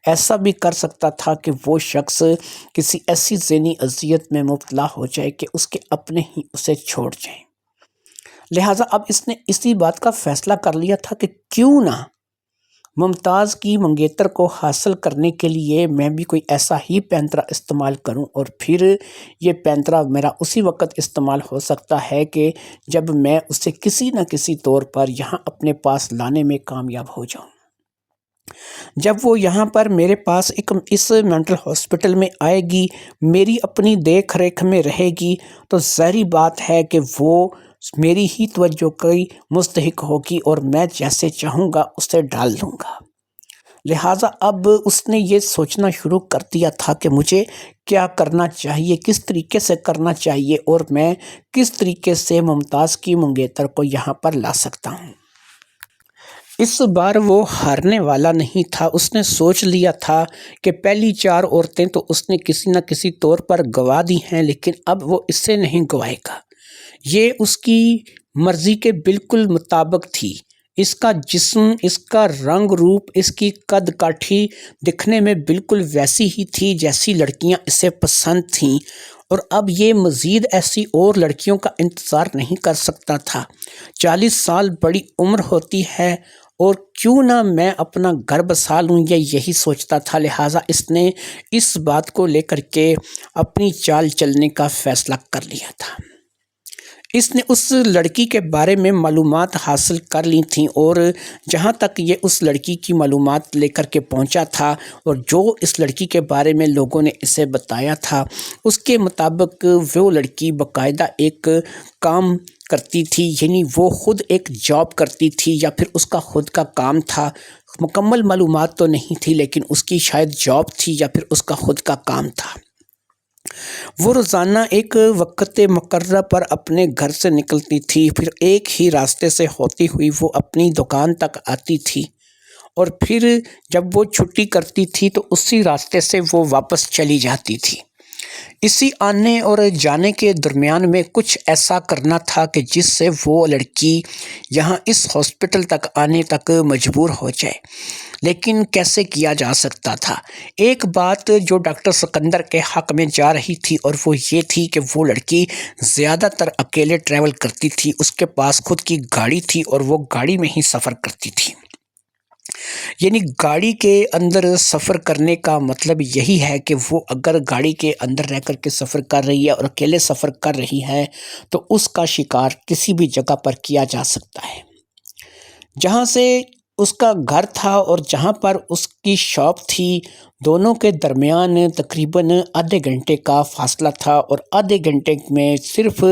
[SPEAKER 1] ایسا بھی کر سکتا تھا کہ وہ شخص کسی ایسی ذہنی اذیت میں مبتلا ہو جائے کہ اس کے اپنے ہی اسے چھوڑ جائیں۔ لہٰذا اب اس نے اسی بات کا فیصلہ کر لیا تھا کہ کیوں نہ ممتاز کی منگیتر کو حاصل کرنے کے لیے میں بھی کوئی ایسا ہی پینترا استعمال کروں، اور پھر یہ پینترا میرا اسی وقت استعمال ہو سکتا ہے کہ جب میں اسے کسی نہ کسی طور پر یہاں اپنے پاس لانے میں کامیاب ہو جاؤں۔ جب وہ یہاں پر میرے پاس اس مینٹل ہاسپٹل میں آئے گی، میری اپنی دیکھ ریکھ میں رہے گی، تو ظاہری بات ہے کہ وہ میری ہی توجہ کی مستحق ہوگی اور میں جیسے چاہوں گا اسے ڈال دوں گا۔ لہٰذا اب اس نے یہ سوچنا شروع کر دیا تھا کہ مجھے کیا کرنا چاہیے، کس طریقے سے کرنا چاہیے اور میں کس طریقے سے ممتاز کی منگیتر کو یہاں پر لا سکتا ہوں۔ اس بار وہ ہارنے والا نہیں تھا۔ اس نے سوچ لیا تھا کہ پہلی 4 عورتیں تو اس نے کسی نہ کسی طور پر گوا دی ہیں، لیکن اب وہ اس سے نہیں گوائے گا۔ یہ اس کی مرضی کے بالکل مطابق تھی۔ اس کا جسم، اس کا رنگ روپ، اس کی قد کاٹھی دکھنے میں بالکل ویسی ہی تھی جیسی لڑکیاں اسے پسند تھیں، اور اب یہ مزید ایسی اور لڑکیوں کا انتظار نہیں کر سکتا تھا۔ 40 سال بڑی عمر ہوتی ہے اور کیوں نہ میں اپنا گھر بسا لوں، یہی سوچتا تھا۔ لہٰذا اس نے اس بات کو لے کر کے اپنی چال چلنے کا فیصلہ کر لیا تھا۔ اس نے اس لڑکی کے بارے میں معلومات حاصل کر لی تھیں، اور جہاں تک یہ اس لڑکی کی معلومات لے کر کے پہنچا تھا اور جو اس لڑکی کے بارے میں لوگوں نے اسے بتایا تھا، اس کے مطابق وہ لڑکی باقاعدہ ایک کام کرتی تھی، یعنی وہ خود ایک جاب کرتی تھی یا پھر اس کا خود کا کام تھا۔ مکمل معلومات تو نہیں تھی، لیکن اس کی شاید جاب تھی یا پھر اس کا خود کا کام تھا۔ وہ روزانہ ایک وقت مقررہ پر اپنے گھر سے نکلتی تھی، پھر ایک ہی راستے سے ہوتی ہوئی وہ اپنی دکان تک آتی تھی، اور پھر جب وہ چھٹی کرتی تھی تو اسی راستے سے وہ واپس چلی جاتی تھی۔ اسی آنے اور جانے کے درمیان میں کچھ ایسا کرنا تھا کہ جس سے وہ لڑکی یہاں اس ہاسپٹل تک آنے تک مجبور ہو جائے، لیکن کیسے کیا جا سکتا تھا؟ ایک بات جو ڈاکٹر سکندر کے حق میں جا رہی تھی، اور وہ یہ تھی کہ وہ لڑکی زیادہ تر اکیلے ٹریول کرتی تھی، اس کے پاس خود کی گاڑی تھی اور وہ گاڑی میں ہی سفر کرتی تھی۔ یعنی گاڑی کے اندر سفر کرنے کا مطلب یہی ہے کہ وہ اگر گاڑی کے اندر رہ کر کے سفر کر رہی ہے اور اکیلے سفر کر رہی ہے تو اس کا شکار کسی بھی جگہ پر کیا جا سکتا ہے۔ جہاں سے اس کا گھر تھا اور جہاں پر اس کی شاپ تھی، دونوں کے درمیان تقریباً آدھے گھنٹے کا فاصلہ تھا، اور آدھے گھنٹے میں صرف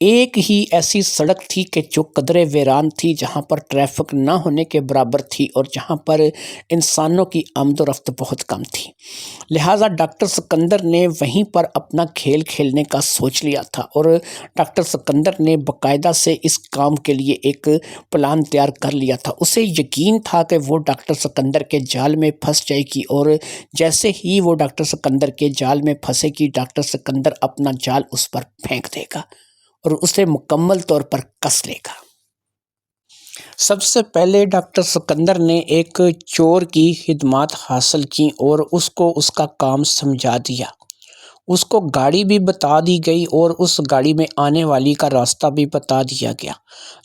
[SPEAKER 1] ایک ہی ایسی سڑک تھی کہ جو قدرے ویران تھی، جہاں پر ٹریفک نہ ہونے کے برابر تھی اور جہاں پر انسانوں کی آمد و رفت بہت کم تھی۔ لہٰذا ڈاکٹر سکندر نے وہیں پر اپنا کھیل کھیلنے کا سوچ لیا تھا، اور ڈاکٹر سکندر نے باقاعدہ سے اس کام کے لیے ایک پلان تیار کر لیا تھا۔ اسے یقین تھا کہ وہ ڈاکٹر سکندر کے جال میں پھنس جائے گی، اور جیسے ہی وہ ڈاکٹر سکندر کے جال میں پھنسے گی، ڈاکٹر سکندر اپنا جال اس پر پھینک دے گا اور اسے مکمل طور پر کس لے گا۔ سب سے پہلے ڈاکٹر سکندر نے ایک چور کی خدمات حاصل کیں اور اس کو اس کا کام سمجھا دیا۔ اس کو گاڑی بھی بتا دی گئی اور اس گاڑی میں آنے والی کا راستہ بھی بتا دیا گیا۔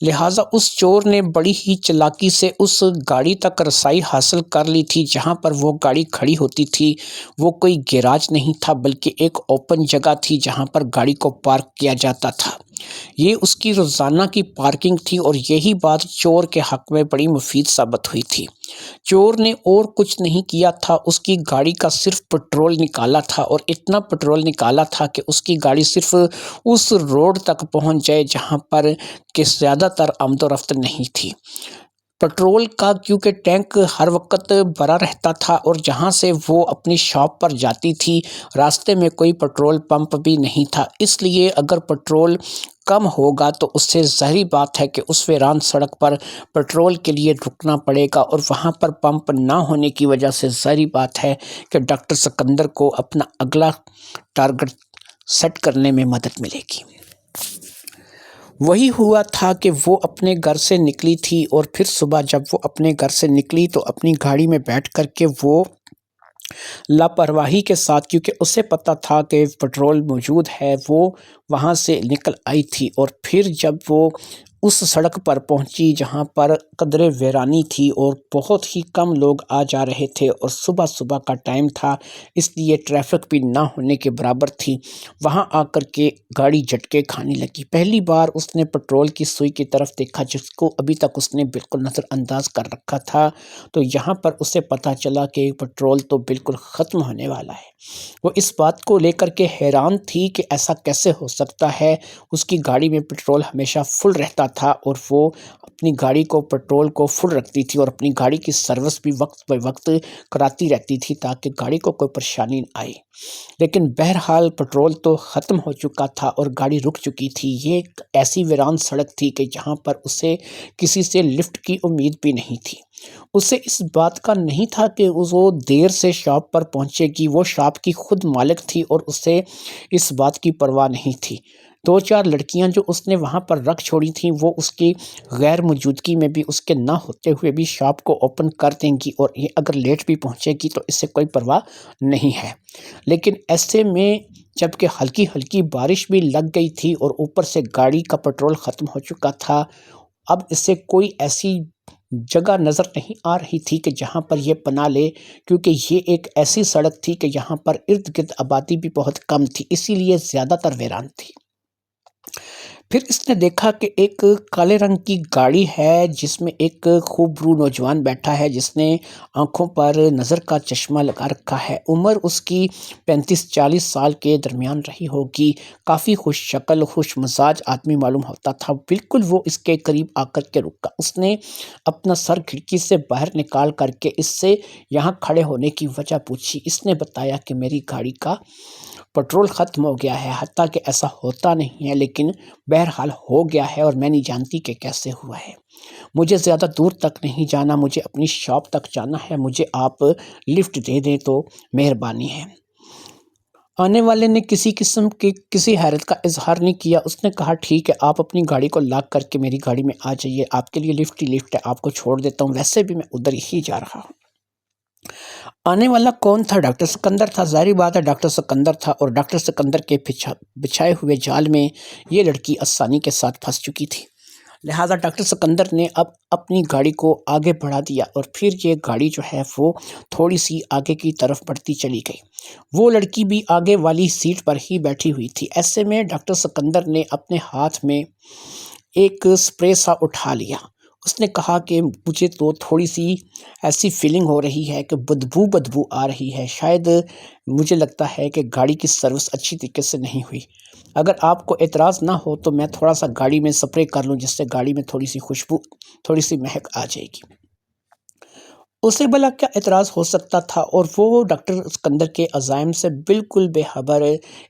[SPEAKER 1] لہٰذا اس چور نے بڑی ہی چالاکی سے اس گاڑی تک رسائی حاصل کر لی تھی جہاں پر وہ گاڑی کھڑی ہوتی تھی۔ وہ کوئی گیراج نہیں تھا بلکہ ایک اوپن جگہ تھی جہاں پر گاڑی کو پارک کیا جاتا تھا۔ یہ اس کی روزانہ کی پارکنگ تھی، اور یہی بات چور کے حق میں بڑی مفید ثابت ہوئی تھی۔ چور نے اور کچھ نہیں کیا تھا، اس کی گاڑی کا صرف پٹرول نکالا تھا، اور اتنا پٹرول نکالا تھا کہ اس کی گاڑی صرف اس روڈ تک پہنچ جائے جہاں پر کہ زیادہ تر آمد و رفت نہیں تھی۔ پٹرول کا کیونکہ ٹینک ہر وقت بھرا رہتا تھا، اور جہاں سے وہ اپنی شاپ پر جاتی تھی راستے میں کوئی پٹرول پمپ بھی نہیں تھا، اس لیے اگر پٹرول کم ہوگا تو اس سے ظاہری بات ہے کہ اس ویران سڑک پر پٹرول کے لیے رکنا پڑے گا، اور وہاں پر پمپ نہ ہونے کی وجہ سے ظاہری بات ہے کہ ڈاکٹر سکندر کو اپنا اگلا ٹارگٹ سیٹ کرنے میں مدد ملے گی۔ وہی ہوا تھا کہ وہ اپنے گھر سے نکلی تھی، اور پھر صبح جب وہ اپنے گھر سے نکلی تو اپنی گاڑی میں بیٹھ کر کے وہ لاپرواہی کے ساتھ، کیونکہ اسے پتہ تھا کہ پٹرول موجود ہے، وہ وہاں سے نکل آئی تھی، اور پھر جب وہ اس سڑک پر پہنچی جہاں پر قدرے ویرانی تھی اور بہت ہی کم لوگ آ جا رہے تھے، اور صبح صبح کا ٹائم تھا اس لیے ٹریفک بھی نہ ہونے کے برابر تھی، وہاں آ کر کے گاڑی جھٹکے کھانے لگی۔ پہلی بار اس نے پٹرول کی سوئی کی طرف دیکھا جس کو ابھی تک اس نے بالکل نظر انداز کر رکھا تھا، تو یہاں پر اسے پتہ چلا کہ پٹرول تو بالکل ختم ہونے والا ہے۔ وہ اس بات کو لے کر کے حیران تھی کہ ایسا کیسے ہو سکتا ہے۔ اس کی گاڑی میں پٹرول ہمیشہ فل رہتا تھا، اور وہ اپنی گاڑی کو پٹرول کو فل رکھتی تھی، اور اپنی گاڑی کی سروس بھی وقت بے وقت کراتی رہتی تھی تاکہ گاڑی کو کوئی پریشانی نہ آئے۔ لیکن بہرحال پٹرول تو ختم ہو چکا تھا اور گاڑی رک چکی تھی۔ یہ ایک ایسی ویران سڑک تھی کہ جہاں پر اسے کسی سے لفٹ کی امید بھی نہیں تھی۔ اسے اس بات کا نہیں تھا کہ وہ دیر سے شاپ پر پہنچے گی، وہ شاپ کی خود مالک تھی اور اسے اس بات کی پرواہ نہیں تھی۔ دو چار لڑکیاں جو اس نے وہاں پر رکھ چھوڑی تھیں وہ اس کی غیر موجودگی میں بھی، اس کے نہ ہوتے ہوئے بھی شاپ کو اوپن کر دیں گی، اور یہ اگر لیٹ بھی پہنچے گی تو اس سے کوئی پرواہ نہیں ہے۔ لیکن ایسے میں جب کہ ہلکی ہلکی بارش بھی لگ گئی تھی اور اوپر سے گاڑی کا پٹرول ختم ہو چکا تھا، اب اسے کوئی ایسی جگہ نظر نہیں آ رہی تھی کہ جہاں پر یہ پناہ لے، کیونکہ یہ ایک ایسی سڑک تھی کہ یہاں پر ارد گرد آبادی بھی بہت کم تھی، اسی لیے زیادہ تر ویران تھی۔ پھر اس نے دیکھا کہ ایک کالے رنگ کی گاڑی ہے جس میں ایک خوب رو نوجوان بیٹھا ہے، جس نے آنکھوں پر نظر کا چشمہ لگا رکھا ہے۔ عمر اس کی 35-40 سال کے درمیان رہی ہوگی۔ کافی خوش شکل خوش مزاج آدمی معلوم ہوتا تھا۔ بالکل وہ اس کے قریب آ کر کے رکا۔ اس نے اپنا سر کھڑکی سے باہر نکال کر کے اس سے یہاں کھڑے ہونے کی وجہ پوچھی۔ اس نے بتایا کہ میری گاڑی کا پٹرول ختم ہو گیا ہے، حتیٰ کہ ایسا ہوتا نہیں ہے لیکن بہرحال ہو گیا ہے، اور میں نہیں جانتی کہ کیسے ہوا ہے۔ مجھے زیادہ دور تک نہیں جانا، مجھے اپنی شاپ تک جانا ہے، مجھے آپ لفٹ دے دیں تو مہربانی ہے۔ آنے والے نے کسی قسم کی کسی حیرت کا اظہار نہیں کیا۔ اس نے کہا ٹھیک ہے، آپ اپنی گاڑی کو لاک کر کے میری گاڑی میں آ جائیے، آپ کے لیے لفٹ ہی لفٹ ہے، آپ کو چھوڑ دیتا ہوں، ویسے بھی میں ادھر ہی جا رہا ہوں۔ آنے والا کون تھا؟ ڈاکٹر سکندر تھا۔ ظاہری بات ہے ڈاکٹر سکندر تھا، اور ڈاکٹر سکندر کے بچھائے ہوئے جال میں یہ لڑکی آسانی کے ساتھ پھنس چکی تھی۔ لہٰذا ڈاکٹر سکندر نے اب اپنی گاڑی کو آگے بڑھا دیا، اور پھر یہ گاڑی جو ہے وہ تھوڑی سی آگے کی طرف بڑھتی چلی گئی۔ وہ لڑکی بھی آگے والی سیٹ پر ہی بیٹھی ہوئی تھی۔ ایسے میں ڈاکٹر سکندر نے اپنے ہاتھ میں ایک سپرے سا اٹھا لیا، اس نے کہا کہ مجھے تو تھوڑی سی ایسی فیلنگ ہو رہی ہے کہ بدبو آ رہی ہے، شاید مجھے لگتا ہے کہ گاڑی کی سروس اچھی طریقے سے نہیں ہوئی۔ اگر آپ کو اعتراض نہ ہو تو میں تھوڑا سا گاڑی میں سپرے کر لوں، جس سے گاڑی میں تھوڑی سی خوشبو، تھوڑی سی مہک آ جائے گی۔ اسے بھلا کیا اعتراض ہو سکتا تھا، اور وہ ڈاکٹر اسکندر کے عزائم سے بالکل بے خبر،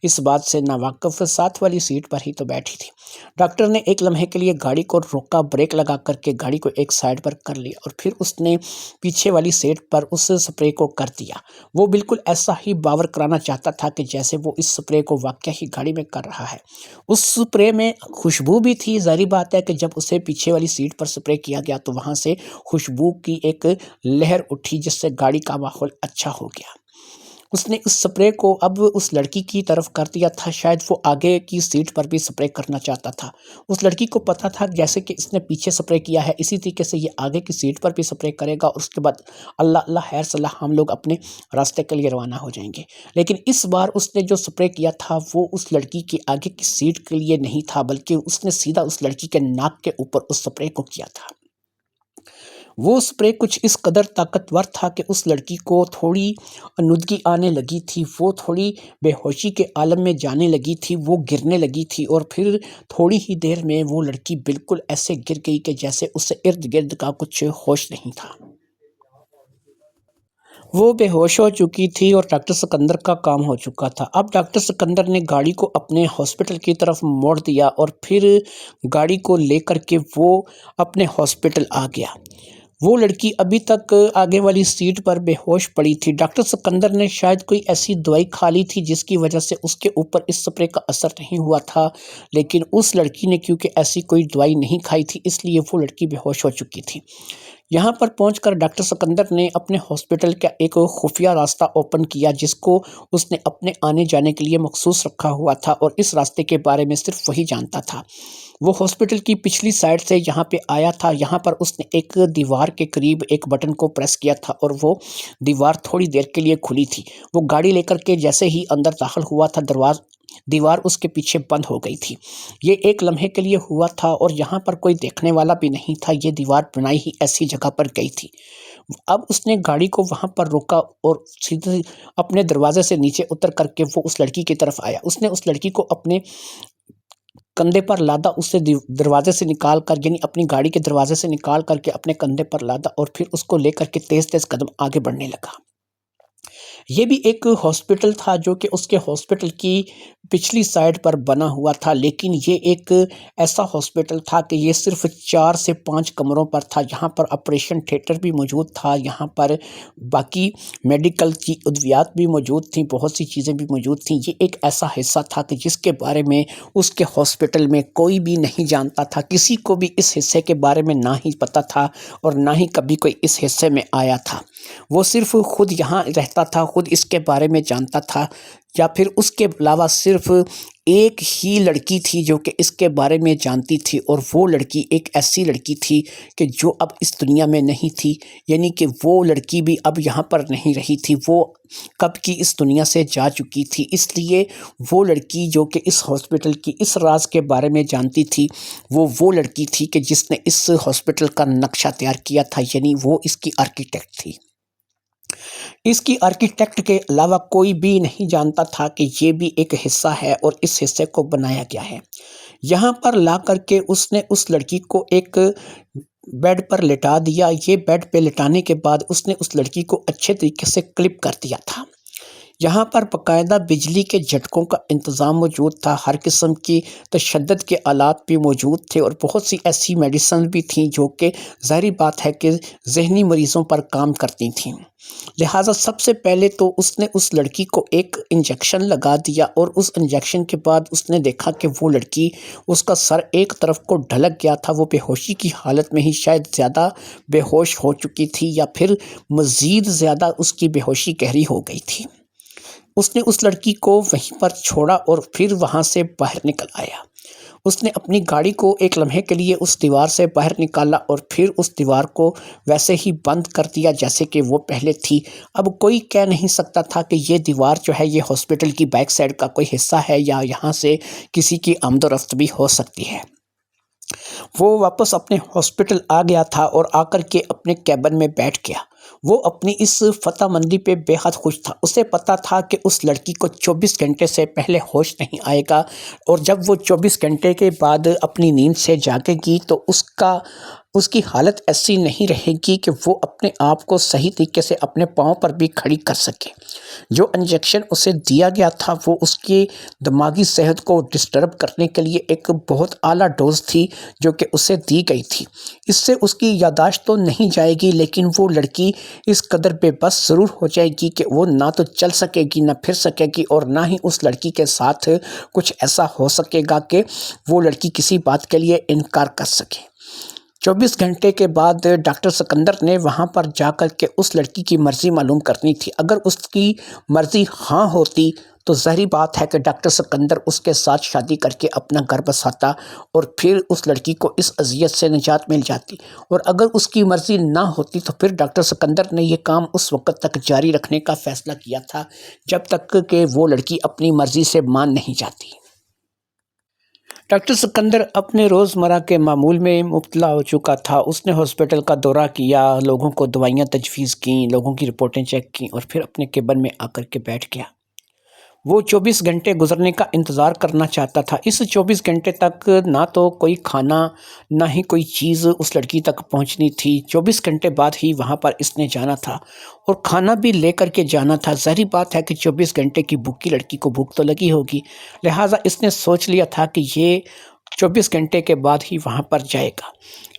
[SPEAKER 1] اس بات سے ناواقف، ساتھ والی سیٹ پر ہی تو بیٹھی تھی۔ ڈاکٹر نے ایک لمحے کے لیے گاڑی کو روکا، بریک لگا کر کے گاڑی کو ایک سائڈ پر کر لیا، اور پھر اس نے پیچھے والی سیٹ پر اس سپرے کو کر دیا۔ وہ بالکل ایسا ہی باور کرانا چاہتا تھا کہ جیسے وہ اس سپرے کو واقعہ ہی گاڑی میں کر رہا ہے۔ اس سپرے میں خوشبو بھی تھی، ظاہری بات ہے کہ جب اسے پیچھے والی سیٹ پر سپرے کیا گیا تو وہاں سے خوشبو کی ایک لہر اٹھی، جس سے گاڑی کا ماحول اچھا ہو گیا۔ اس نے اس سپرے کو اب اس لڑکی کی طرف کر دیا تھا، شاید وہ آگے کی سیٹ پر بھی سپرے کرنا چاہتا تھا۔ اس لڑکی کو پتا تھا جیسے کہ اس نے پیچھے سپرے کیا ہے، اسی طریقے سے یہ آگے کی سیٹ پر بھی سپرے کرے گا، اور اس کے بعد اللہ اللہ خیر صلاح ہم لوگ اپنے راستے کے لیے روانہ ہو جائیں گے۔ لیکن اس بار اس نے جو سپرے کیا تھا وہ اس لڑکی کی آگے کی سیٹ کے لیے نہیں تھا، بلکہ اس نے سیدھا اس لڑکی کے ناک کے اوپر اس سپرے کو کیا تھا۔ وہ سپرے کچھ اس قدر طاقتور تھا کہ اس لڑکی کو تھوڑی نودگی آنے لگی تھی، وہ تھوڑی بے ہوشی کے عالم میں جانے لگی تھی، وہ گرنے لگی تھی، اور پھر تھوڑی ہی دیر میں وہ لڑکی بالکل ایسے گر گئی کہ جیسے اسے ارد گرد کا کچھ ہوش نہیں تھا۔ وہ بے ہوش ہو چکی تھی اور ڈاکٹر سکندر کا کام ہو چکا تھا۔ اب ڈاکٹر سکندر نے گاڑی کو اپنے ہاسپٹل کی طرف موڑ دیا، اور پھر گاڑی کو لے کر کے وہ اپنے ہاسپٹل آ گیا۔ وہ لڑکی ابھی تک آگے والی سیٹ پر بے ہوش پڑی تھی۔ ڈاکٹر سکندر نے شاید کوئی ایسی دوائی کھا لی تھی جس کی وجہ سے اس کے اوپر اس سپرے کا اثر نہیں ہوا تھا، لیکن اس لڑکی نے کیونکہ ایسی کوئی دوائی نہیں کھائی تھی، اس لیے وہ لڑکی بے ہوش ہو چکی تھی۔ یہاں پر پہنچ کر ڈاکٹر سکندر نے اپنے ہاسپٹل کا ایک خفیہ راستہ اوپن کیا، جس کو اس نے اپنے آنے جانے کے لیے مخصوص رکھا ہوا تھا، اور اس راستے کے بارے میں صرف وہی جانتا تھا۔ وہ ہاسپٹل کی پچھلی سائڈ سے یہاں پہ آیا تھا۔ یہاں پر اس نے ایک دیوار کے قریب ایک بٹن کو پریس کیا تھا، اور وہ دیوار تھوڑی دیر کے لیے کھلی تھی۔ وہ گاڑی لے کر کے جیسے ہی اندر داخل ہوا تھا، دیوار اس کے پیچھے بند ہو گئی تھی۔ یہ ایک لمحے کے لیے ہوا تھا، اور یہاں پر کوئی دیکھنے والا بھی نہیں تھا، یہ دیوار بنائی ہی ایسی جگہ پر گئی تھی۔ اب اس نے گاڑی کو وہاں پر روکا، اور سیدھے اپنے دروازے سے نیچے اتر کر کے وہ اس لڑکی کی طرف آیا۔ اس نے اس لڑکی کو اپنے کندھے پر لادا، اسے دروازے سے نکال کر، یعنی اپنی گاڑی کے دروازے سے نکال کر کے اپنے کندھے پر لادا، اور پھر اس کو لے کر کے تیز تیز قدم آگے بڑھنے لگا۔ یہ بھی ایک ہاسپٹل تھا جو کہ اس کے ہاسپٹل کی پچھلی سائڈ پر بنا ہوا تھا، لیکن یہ ایک ایسا ہاسپٹل تھا کہ یہ صرف 4 سے 5 کمروں پر تھا۔ یہاں پر آپریشن تھیٹر بھی موجود تھا، یہاں پر باقی میڈیکل کی ادویات بھی موجود تھیں، بہت سی چیزیں بھی موجود تھیں۔ یہ ایک ایسا حصہ تھا کہ جس کے بارے میں اس کے ہاسپٹل میں کوئی بھی نہیں جانتا تھا، کسی کو بھی اس حصے کے بارے میں نہ ہی پتہ تھا، اور نہ ہی کبھی کوئی اس حصے میں آیا تھا۔ وہ صرف خود یہاں رہتا تھا، خود اس کے بارے میں جانتا تھا، یا پھر اس کے علاوہ صرف ایک ہی لڑکی تھی جو کہ اس کے بارے میں جانتی تھی، اور وہ لڑکی ایک ایسی لڑکی تھی کہ جو اب اس دنیا میں نہیں تھی، یعنی کہ وہ لڑکی بھی اب یہاں پر نہیں رہی تھی، وہ کب کی اس دنیا سے جا چکی تھی۔ اس لیے وہ لڑکی جو کہ اس ہاسپٹل کی اس راز کے بارے میں جانتی تھی، وہ لڑکی تھی کہ جس نے اس ہاسپٹل کا نقشہ تیار کیا تھا، یعنی وہ اس کی آرکیٹیکٹ تھی۔ اس کی آرکیٹیکٹ کے علاوہ کوئی بھی نہیں جانتا تھا کہ یہ بھی ایک حصہ ہے، اور اس حصے کو بنایا گیا ہے۔ یہاں پر لا کر کے اس نے اس لڑکی کو ایک بیڈ پر لٹا دیا۔ یہ بیڈ پہ لٹانے کے بعد اس نے اس لڑکی کو اچھے طریقے سے کلپ کر دیا تھا۔ یہاں پر باقاعدہ بجلی کے جھٹکوں کا انتظام موجود تھا، ہر قسم کی تشدد کے آلات بھی موجود تھے، اور بہت سی ایسی میڈیسن بھی تھیں جو کہ ظاہری بات ہے کہ ذہنی مریضوں پر کام کرتی تھیں۔ لہٰذا سب سے پہلے تو اس نے اس لڑکی کو ایک انجیکشن لگا دیا، اور اس انجیکشن کے بعد اس نے دیکھا کہ وہ لڑکی، اس کا سر ایک طرف کو ڈھلک گیا تھا، وہ بے ہوشی کی حالت میں ہی شاید زیادہ بے ہوش ہو چکی تھی، یا پھر مزید زیادہ اس کی بے ہوشی گہری ہو گئی تھی۔ اس نے اس لڑکی کو وہیں پر چھوڑا اور پھر وہاں سے باہر نکل آیا۔ اس نے اپنی گاڑی کو ایک لمحے کے لیے اس دیوار سے باہر نکالا، اور پھر اس دیوار کو ویسے ہی بند کر دیا جیسے کہ وہ پہلے تھی۔ اب کوئی کہہ نہیں سکتا تھا کہ یہ دیوار جو ہے یہ ہاسپٹل کی بیک سائڈ کا کوئی حصہ ہے، یا یہاں سے کسی کی آمد و رفت بھی ہو سکتی ہے۔ وہ واپس اپنے ہاسپٹل آ گیا تھا اور آ کر کے اپنے کیبن میں بیٹھ گیا۔ وہ اپنی اس فتح مندی پہ بے حد خوش تھا۔ اسے پتا تھا کہ اس لڑکی کو 24 گھنٹے سے پہلے ہوش نہیں آئے گا، اور جب وہ 24 گھنٹے کے بعد اپنی نیند سے جاگے گی تو اس کی حالت ایسی نہیں رہے گی کہ وہ اپنے آپ کو صحیح طریقے سے اپنے پاؤں پر بھی کھڑی کر سکے۔ جو انجیکشن اسے دیا گیا تھا وہ اس کی دماغی صحت کو ڈسٹرب کرنے کے لیے ایک بہت اعلیٰ ڈوز تھی جو کہ اسے دی گئی تھی۔ اس سے اس کی یادداشت تو نہیں جائے گی، لیکن وہ لڑکی اس قدر بے بس ضرور ہو جائے گی کہ وہ نہ تو چل سکے گی، نہ پھر سکے گی، اور نہ ہی اس لڑکی کے ساتھ کچھ ایسا ہو سکے گا کہ وہ لڑکی کسی بات کے لیے انکار کر سکے۔ 24 گھنٹے کے بعد ڈاکٹر سکندر نے وہاں پر جا کر کے اس لڑکی کی مرضی معلوم کرنی تھی۔ اگر اس کی مرضی ہاں ہوتی تو ظاہری بات ہے کہ ڈاکٹر سکندر اس کے ساتھ شادی کر کے اپنا گھر بساتا اور پھر اس لڑکی کو اس اذیت سے نجات مل جاتی، اور اگر اس کی مرضی نہ ہوتی تو پھر ڈاکٹر سکندر نے یہ کام اس وقت تک جاری رکھنے کا فیصلہ کیا تھا جب تک کہ وہ لڑکی اپنی مرضی سے مان نہیں جاتی۔ ڈاکٹر سکندر اپنے روزمرہ کے معمول میں مبتلا ہو چکا تھا۔ اس نے ہاسپٹل کا دورہ کیا، لوگوں کو دوائیاں تجویز کیں، لوگوں کی رپورٹیں چیک کیں، اور پھر اپنے کیبن میں آ کر کے بیٹھ گیا۔ وہ 24 گھنٹے گزرنے کا انتظار کرنا چاہتا تھا۔ اس 24 گھنٹے تک نہ تو کوئی کھانا نہ ہی کوئی چیز اس لڑکی تک پہنچنی تھی۔ 24 گھنٹے بعد ہی وہاں پر اس نے جانا تھا اور کھانا بھی لے کر کے جانا تھا۔ ظاہری بات ہے کہ 24 گھنٹے کی بھوکی لڑکی کو بھوک تو لگی ہوگی، لہٰذا اس نے سوچ لیا تھا کہ یہ 24 گھنٹے کے بعد ہی وہاں پر جائے گا۔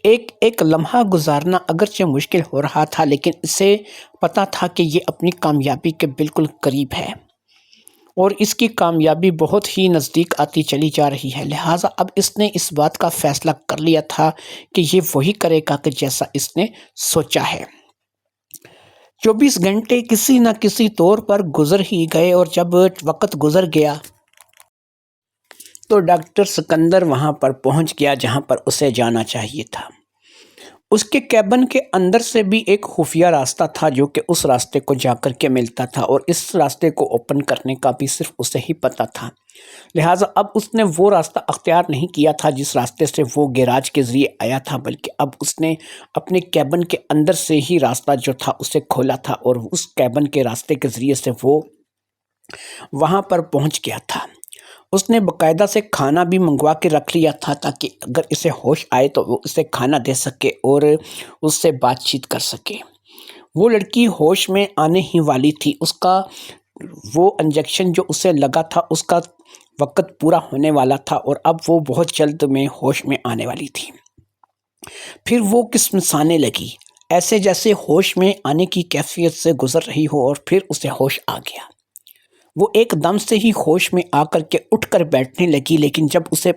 [SPEAKER 1] ایک لمحہ گزارنا اگرچہ مشکل ہو رہا تھا، لیکن اسے پتا تھا کہ یہ اپنی کامیابی کے بالکل قریب ہے اور اس کی کامیابی بہت ہی نزدیک آتی چلی جا رہی ہے، لہٰذا اب اس نے اس بات کا فیصلہ کر لیا تھا کہ یہ وہی کرے گا کہ جیسا اس نے سوچا ہے۔ 24 گھنٹے کسی نہ کسی طور پر گزر ہی گئے، اور جب وقت گزر گیا تو ڈاکٹر سکندر وہاں پر پہنچ گیا جہاں پر اسے جانا چاہیے تھا۔ اس کے کیبن کے اندر سے بھی ایک خفیہ راستہ تھا جو کہ اس راستے کو جا کر کے ملتا تھا، اور اس راستے کو اوپن کرنے کا بھی صرف اسے ہی پتہ تھا، لہٰذا اب اس نے وہ راستہ اختیار نہیں کیا تھا جس راستے سے وہ گیراج کے ذریعے آیا تھا، بلکہ اب اس نے اپنے کیبن کے اندر سے ہی راستہ جو تھا اسے کھولا تھا، اور اس کیبن کے راستے کے ذریعے سے وہ وہاں پر پہنچ گیا تھا۔ اس نے باقاعدہ سے کھانا بھی منگوا کے رکھ لیا تھا تاکہ اگر اسے ہوش آئے تو وہ اسے کھانا دے سکے اور اس سے بات چیت کر سکے۔ وہ لڑکی ہوش میں آنے ہی والی تھی۔ اس کا وہ انجیکشن جو اسے لگا تھا اس کا وقت پورا ہونے والا تھا، اور اب وہ بہت جلد میں ہوش میں آنے والی تھی۔ پھر وہ کسمسانے لگی، ایسے جیسے ہوش میں آنے کی کیفیت سے گزر رہی ہو، اور پھر اسے ہوش آ گیا۔ وہ ایک دم سے ہی ہوش میں آ کر کے اٹھ کر بیٹھنے لگی، لیکن جب اسے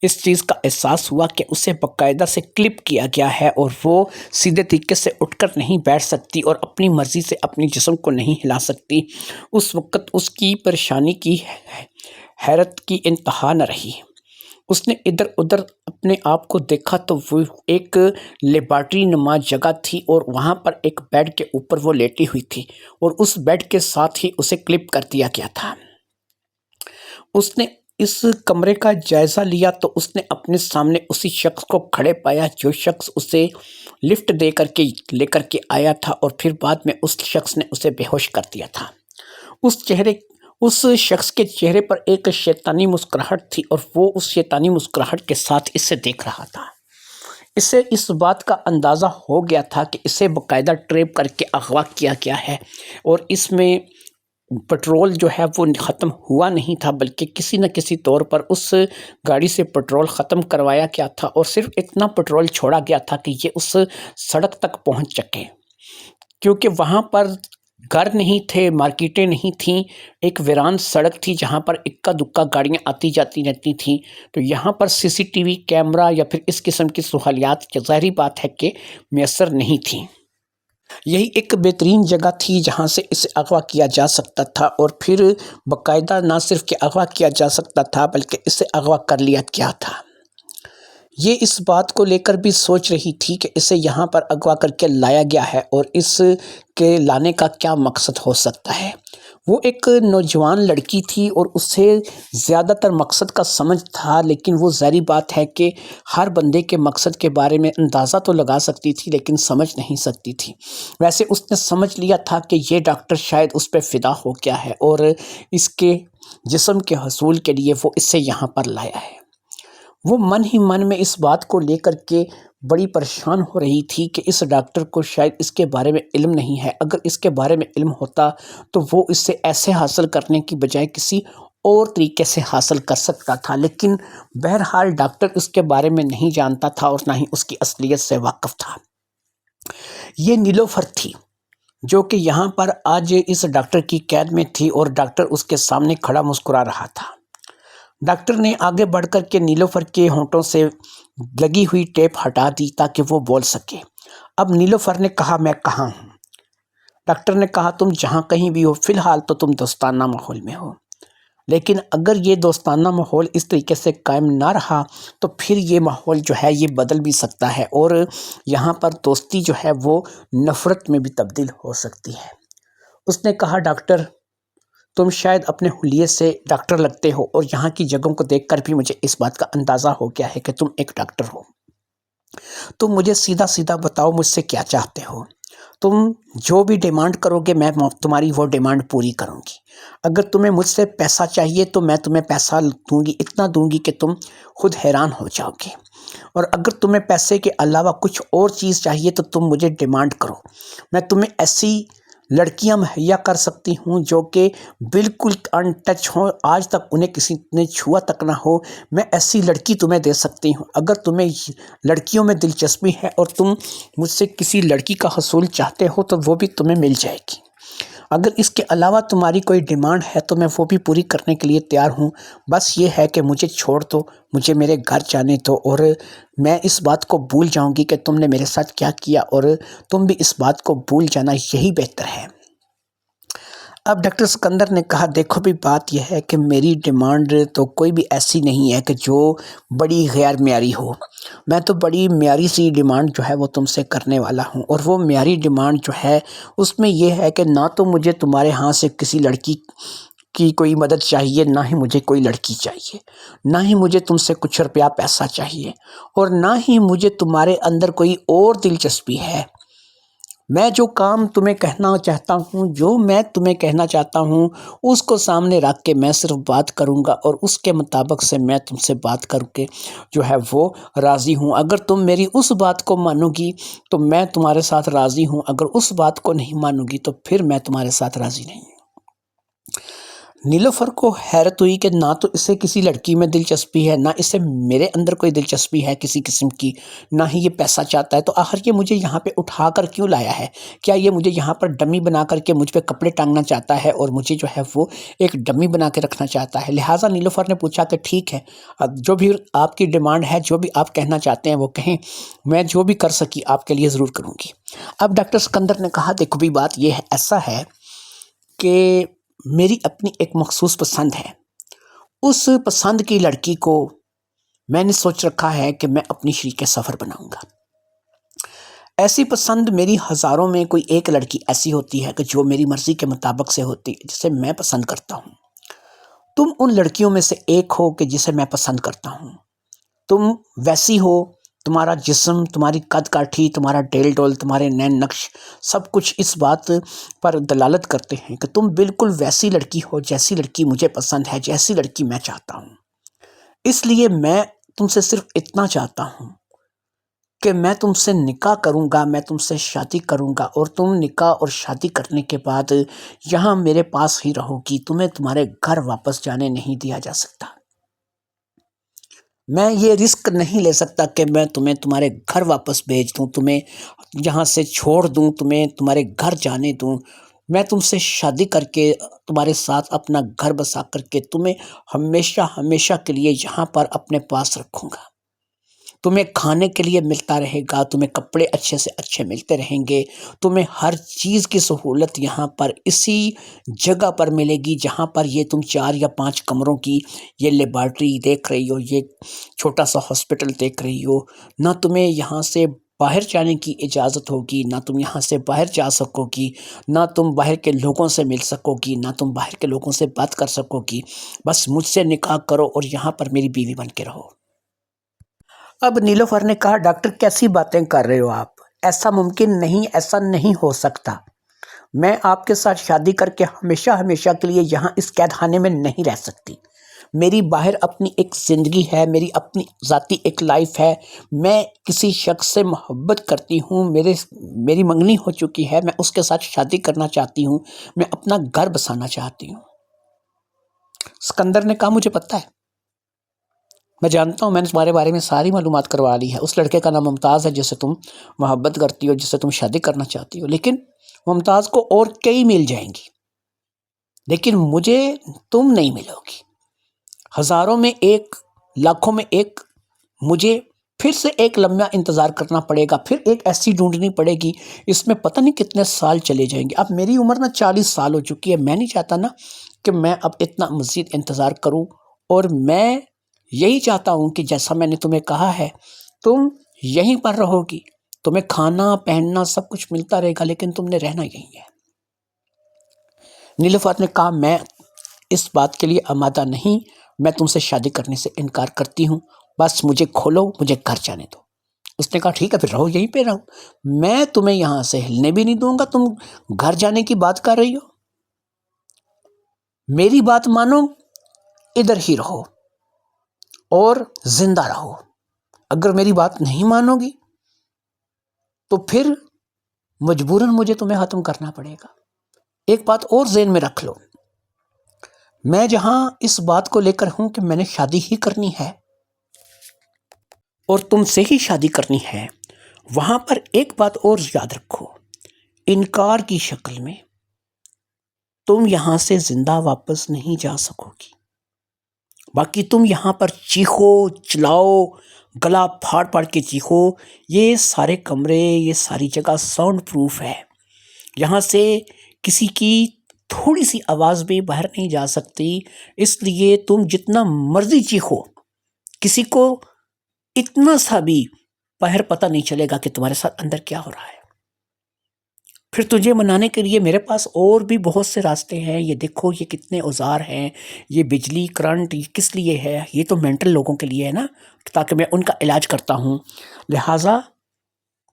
[SPEAKER 1] اس چیز کا احساس ہوا کہ اسے باقاعدہ سے کلپ کیا گیا ہے اور وہ سیدھے طریقے سے اٹھ کر نہیں بیٹھ سکتی اور اپنی مرضی سے اپنی جسم کو نہیں ہلا سکتی، اس وقت اس کی پریشانی کی حیرت کی انتہا نہ رہی۔ اس نے ادھر ادھر اپنے آپ کو دیکھا تو وہ ایک لیبارٹری نما جگہ تھی، اور وہاں پر ایک بیڈ کے اوپر وہ لیٹی ہوئی تھی، اور اس بیڈ کے ساتھ ہی اسے کلپ کر دیا گیا تھا۔ اس نے اس کمرے کا جائزہ لیا تو اس نے اپنے سامنے اسی شخص کو کھڑے پایا جو شخص اسے لفٹ دے کر کے لے کر کے آیا تھا، اور پھر بعد میں اس شخص نے اسے بے ہوش کر دیا تھا۔ اس شخص کے چہرے پر ایک شیطانی مسکراہٹ تھی، اور وہ اس شیطانی مسکراہٹ کے ساتھ اسے دیکھ رہا تھا۔ اسے اس بات کا اندازہ ہو گیا تھا کہ اسے باقاعدہ ٹریپ کر کے اغوا کیا گیا ہے، اور اس میں پٹرول جو ہے وہ ختم ہوا نہیں تھا، بلکہ کسی نہ کسی طور پر اس گاڑی سے پٹرول ختم کروایا گیا تھا، اور صرف اتنا پٹرول چھوڑا گیا تھا کہ یہ اس سڑک تک پہنچ سکے، کیونکہ وہاں پر گھر نہیں تھے، مارکیٹیں نہیں تھیں، ایک ویران سڑک تھی جہاں پر اکا دکا گاڑیاں آتی جاتی رہتی تھیں، تو یہاں پر سی سی ٹی وی کیمرہ یا پھر اس قسم کی سہولیات ظاہری بات ہے کہ میسر نہیں تھیں۔ یہی ایک بہترین جگہ تھی جہاں سے اسے اغوا کیا جا سکتا تھا، اور پھر باقاعدہ نہ صرف کہ اغوا کیا جا سکتا تھا بلکہ اسے اغوا کر لیا گیا تھا۔ یہ اس بات کو لے کر بھی سوچ رہی تھی کہ اسے یہاں پر اغوا کر کے لایا گیا ہے اور اس کے لانے کا کیا مقصد ہو سکتا ہے۔ وہ ایک نوجوان لڑکی تھی اور اسے زیادہ تر مقصد کا سمجھ تھا، لیکن وہ ظاہری بات ہے کہ ہر بندے کے مقصد کے بارے میں اندازہ تو لگا سکتی تھی لیکن سمجھ نہیں سکتی تھی۔ ویسے اس نے سمجھ لیا تھا کہ یہ ڈاکٹر شاید اس پہ فدا ہو گیا ہے اور اس کے جسم کے حصول کے لیے وہ اسے یہاں پر لایا ہے۔ وہ من ہی من میں اس بات کو لے کر کے بڑی پریشان ہو رہی تھی کہ اس ڈاکٹر کو شاید اس کے بارے میں علم نہیں ہے۔ اگر اس کے بارے میں علم ہوتا تو وہ اس سے ایسے حاصل کرنے کی بجائے کسی اور طریقے سے حاصل کر سکتا تھا، لیکن بہرحال ڈاکٹر اس کے بارے میں نہیں جانتا تھا اور نہ ہی اس کی اصلیت سے واقف تھا۔ یہ نیلوفر تھی جو کہ یہاں پر آج اس ڈاکٹر کی قید میں تھی اور ڈاکٹر اس کے سامنے کھڑا مسکرا رہا تھا۔ ڈاکٹر نے آگے بڑھ کر کے نیلوفر کے ہونٹوں سے لگی ہوئی ٹیپ ہٹا دی تاکہ وہ بول سکے۔ اب نیلوفر نے کہا، میں کہاں ہوں؟ ڈاکٹر نے کہا، تم جہاں کہیں بھی ہو، فی الحال تو تم دوستانہ ماحول میں ہو، لیکن اگر یہ دوستانہ ماحول اس طریقے سے قائم نہ رہا تو پھر یہ ماحول جو ہے یہ بدل بھی سکتا ہے اور یہاں پر دوستی جو ہے وہ نفرت میں بھی تبدیل ہو سکتی ہے۔ اس نے کہا، ڈاکٹر تم شاید اپنے حلیے سے ڈاکٹر لگتے ہو اور یہاں کی جگہوں کو دیکھ کر بھی مجھے اس بات کا اندازہ ہو گیا ہے کہ تم ایک ڈاکٹر ہو۔ تم مجھے سیدھا سیدھا بتاؤ مجھ سے کیا چاہتے ہو؟ تم جو بھی ڈیمانڈ کرو گے میں تمہاری وہ ڈیمانڈ پوری کروں گی۔ اگر تمہیں مجھ سے پیسہ چاہیے تو میں تمہیں پیسہ دوں گی، اتنا دوں گی کہ تم خود حیران ہو جاؤ گے، اور اگر تمہیں پیسے کے علاوہ کچھ اور چیز چاہیے تو تم مجھے ڈیمانڈ کرو۔ میں تمہیں ایسی لڑکیاں مہیا کر سکتی ہوں جو کہ بالکل ان ٹچ ہوں، آج تک انہیں کسی نے چھوا تک نہ ہو، میں ایسی لڑکی تمہیں دے سکتی ہوں۔ اگر تمہیں لڑکیوں میں دلچسپی ہے اور تم مجھ سے کسی لڑکی کا حصول چاہتے ہو تو وہ بھی تمہیں مل جائے گی۔ اگر اس کے علاوہ تمہاری کوئی ڈیمانڈ ہے تو میں وہ بھی پوری کرنے کے لیے تیار ہوں، بس یہ ہے کہ مجھے چھوڑ دو، مجھے میرے گھر جانے دو اور میں اس بات کو بھول جاؤں گی کہ تم نے میرے ساتھ کیا کیا، اور تم بھی اس بات کو بھول جانا، یہی بہتر ہے۔ اب ڈاکٹر سکندر نے کہا، دیکھو بھی بات یہ ہے کہ میری ڈیمانڈ تو کوئی بھی ایسی نہیں ہے کہ جو بڑی غیر معیاری ہو، میں تو بڑی معیاری سی ڈیمانڈ جو ہے وہ تم سے کرنے والا ہوں، اور وہ معیاری ڈیمانڈ جو ہے اس میں یہ ہے کہ نہ تو مجھے تمہارے ہاں سے کسی لڑکی کی کوئی مدد چاہیے، نہ ہی مجھے کوئی لڑکی چاہیے، نہ ہی مجھے تم سے کچھ روپیہ پیسہ چاہیے، اور نہ ہی مجھے تمہارے اندر کوئی اور دلچسپی ہے۔ میں جو کام تمہیں کہنا چاہتا ہوں، جو میں تمہیں کہنا چاہتا ہوں، اس کو سامنے رکھ کے میں صرف بات کروں گا اور اس کے مطابق سے میں تم سے بات کر کے جو ہے وہ راضی ہوں۔ اگر تم میری اس بات کو مانو گی تو میں تمہارے ساتھ راضی ہوں، اگر اس بات کو نہیں مانو گی تو پھر میں تمہارے ساتھ راضی نہیں ہوں۔ نیلوفر کو حیرت ہوئی کہ نہ تو اسے کسی لڑکی میں دلچسپی ہے، نہ اسے میرے اندر کوئی دلچسپی ہے کسی قسم کی، نہ ہی یہ پیسہ چاہتا ہے، تو آخر یہ مجھے یہاں پہ اٹھا کر کیوں لایا ہے؟ کیا یہ مجھے یہاں پر ڈمی بنا کر کے مجھ پہ کپڑے ٹانگنا چاہتا ہے اور مجھے جو ہے وہ ایک ڈمی بنا کے رکھنا چاہتا ہے؟ لہٰذا نیلوفر نے پوچھا کہ ٹھیک ہے، اب جو بھی آپ کی ڈیمانڈ ہے، جو بھی آپ کہنا چاہتے ہیں وہ کہیں، میں جو بھی کر سکی آپ کے لیے ضرور کروں گی۔ اب ڈاکٹر سکندر نے کہا، دیکھو بھی بات یہ ہے، ایسا ہے کہ میری اپنی ایک مخصوص پسند ہے، اس پسند کی لڑکی کو میں نے سوچ رکھا ہے کہ میں اپنی شریک سفر بناؤں گا۔ ایسی پسند میری ہزاروں میں کوئی ایک لڑکی ایسی ہوتی ہے کہ جو میری مرضی کے مطابق سے ہوتی ہے، جسے میں پسند کرتا ہوں۔ تم ان لڑکیوں میں سے ایک ہو کہ جسے میں پسند کرتا ہوں۔ تم ویسی ہو، تمہارا جسم، تمہاری قد کاٹھی، تمہارا ڈیل ڈول، تمہارے نین نقش، سب کچھ اس بات پر دلالت کرتے ہیں کہ تم بالکل ویسی لڑکی ہو جیسی لڑکی مجھے پسند ہے، جیسی لڑکی میں چاہتا ہوں۔ اس لیے میں تم سے صرف اتنا چاہتا ہوں کہ میں تم سے نکاح کروں گا، میں تم سے شادی کروں گا، اور تم نکاح اور شادی کرنے کے بعد یہاں میرے پاس ہی رہو گی، تمہیں تمہارے گھر واپس جانے نہیں دیا جا سکتا۔ میں یہ رسک نہیں لے سکتا کہ میں تمہیں تمہارے گھر واپس بھیج دوں، تمہیں یہاں سے چھوڑ دوں، تمہیں تمہارے گھر جانے دوں۔ میں تم سے شادی کر کے تمہارے ساتھ اپنا گھر بسا کر کے تمہیں ہمیشہ ہمیشہ کے لیے یہاں پر اپنے پاس رکھوں گا۔ تمہیں کھانے کے لیے ملتا رہے گا، تمہیں کپڑے اچھے سے اچھے ملتے رہیں گے، تمہیں ہر چیز کی سہولت یہاں پر اسی جگہ پر ملے گی جہاں پر یہ تم 4 یا 5 کمروں کی یہ لیبارٹری دیکھ رہی ہو، یہ چھوٹا سا ہاسپٹل دیکھ رہی ہو۔ نہ تمہیں یہاں سے باہر جانے کی اجازت ہوگی، نہ تم یہاں سے باہر جا سکو گی، نہ تم باہر کے لوگوں سے مل سکو گی، نہ تم باہر کے لوگوں سے بات کر سکو گی، بس مجھ سے نکاح کرو اور یہاں پر میری بیوی بن کے رہو۔ اب نیلوفر نے کہا ڈاکٹر کیسی باتیں کر رہے ہو آپ، ایسا ممکن نہیں، ایسا نہیں ہو سکتا، میں آپ کے ساتھ شادی کر کے ہمیشہ ہمیشہ کے لیے یہاں اس قید خانے میں نہیں رہ سکتی، میری باہر اپنی ایک زندگی ہے، میری اپنی ذاتی ایک لائف ہے، میں کسی شخص سے محبت کرتی ہوں، میری منگنی ہو چکی ہے، میں اس کے ساتھ شادی کرنا چاہتی ہوں، میں اپنا گھر بسانا چاہتی ہوں۔ سکندر نے کہا مجھے پتہ ہے، میں جانتا ہوں، میں نے تمہارے بارے میں ساری معلومات کروا لی ہے، اس لڑکے کا نام ممتاز ہے جس سے تم محبت کرتی ہو، جس سے تم شادی کرنا چاہتی ہو، لیکن ممتاز کو اور کئی مل جائیں گی، لیکن مجھے تم نہیں ملو گی، ہزاروں میں ایک، لاکھوں میں ایک، مجھے پھر سے ایک لمحہ انتظار کرنا پڑے گا، پھر ایک ایسی ڈھونڈنی پڑے گی، اس میں پتہ نہیں کتنے سال چلے جائیں گے۔ اب میری عمر 40 سال ہو چکی ہے، میں نہیں چاہتا نا کہ میں اب اتنا مزید انتظار کروں، اور میں یہی چاہتا ہوں کہ جیسا میں نے تمہیں کہا ہے تم یہیں پر رہو گی، تمہیں کھانا پہننا سب کچھ ملتا رہے گا، لیکن تم نے رہنا یہیں ہے۔ نیلوفر نے کہا میں اس بات کے لیے آمادہ نہیں، میں تم سے شادی کرنے سے انکار کرتی ہوں، بس مجھے کھولو، مجھے گھر جانے دو۔ اس نے کہا ٹھیک ہے پھر رہو، یہیں پہ رہو، میں تمہیں یہاں سے ہلنے بھی نہیں دوں گا، تم گھر جانے کی بات کر رہی ہو، میری بات مانو، ادھر ہی رہو اور زندہ رہو، اگر میری بات نہیں مانو گی تو پھر مجبوراً مجھے تمہیں ختم کرنا پڑے گا۔ ایک بات اور ذہن میں رکھ لو، میں جہاں اس بات کو لے کر ہوں کہ میں نے شادی ہی کرنی ہے اور تم سے ہی شادی کرنی ہے، وہاں پر ایک بات اور یاد رکھو، انکار کی شکل میں تم یہاں سے زندہ واپس نہیں جا سکو گی، باقی تم یہاں پر چیخو چلاؤ، گلا پھاڑ پھاڑ کے چیخو، یہ سارے کمرے، یہ ساری جگہ ساؤنڈ پروف ہے، یہاں سے کسی کی تھوڑی سی آواز بھی باہر نہیں جا سکتی، اس لیے تم جتنا مرضی چیخو، کسی کو اتنا سا بھی باہر پتہ نہیں چلے گا کہ تمہارے ساتھ اندر کیا ہو رہا ہے۔ پھر تجھے منانے کے لیے میرے پاس اور بھی بہت سے راستے ہیں، یہ دیکھو یہ کتنے اوزار ہیں، یہ بجلی کرنٹ یہ کس لیے ہے، یہ تو مینٹل لوگوں کے لیے ہے نا، تاکہ میں ان کا علاج کرتا ہوں، لہٰذا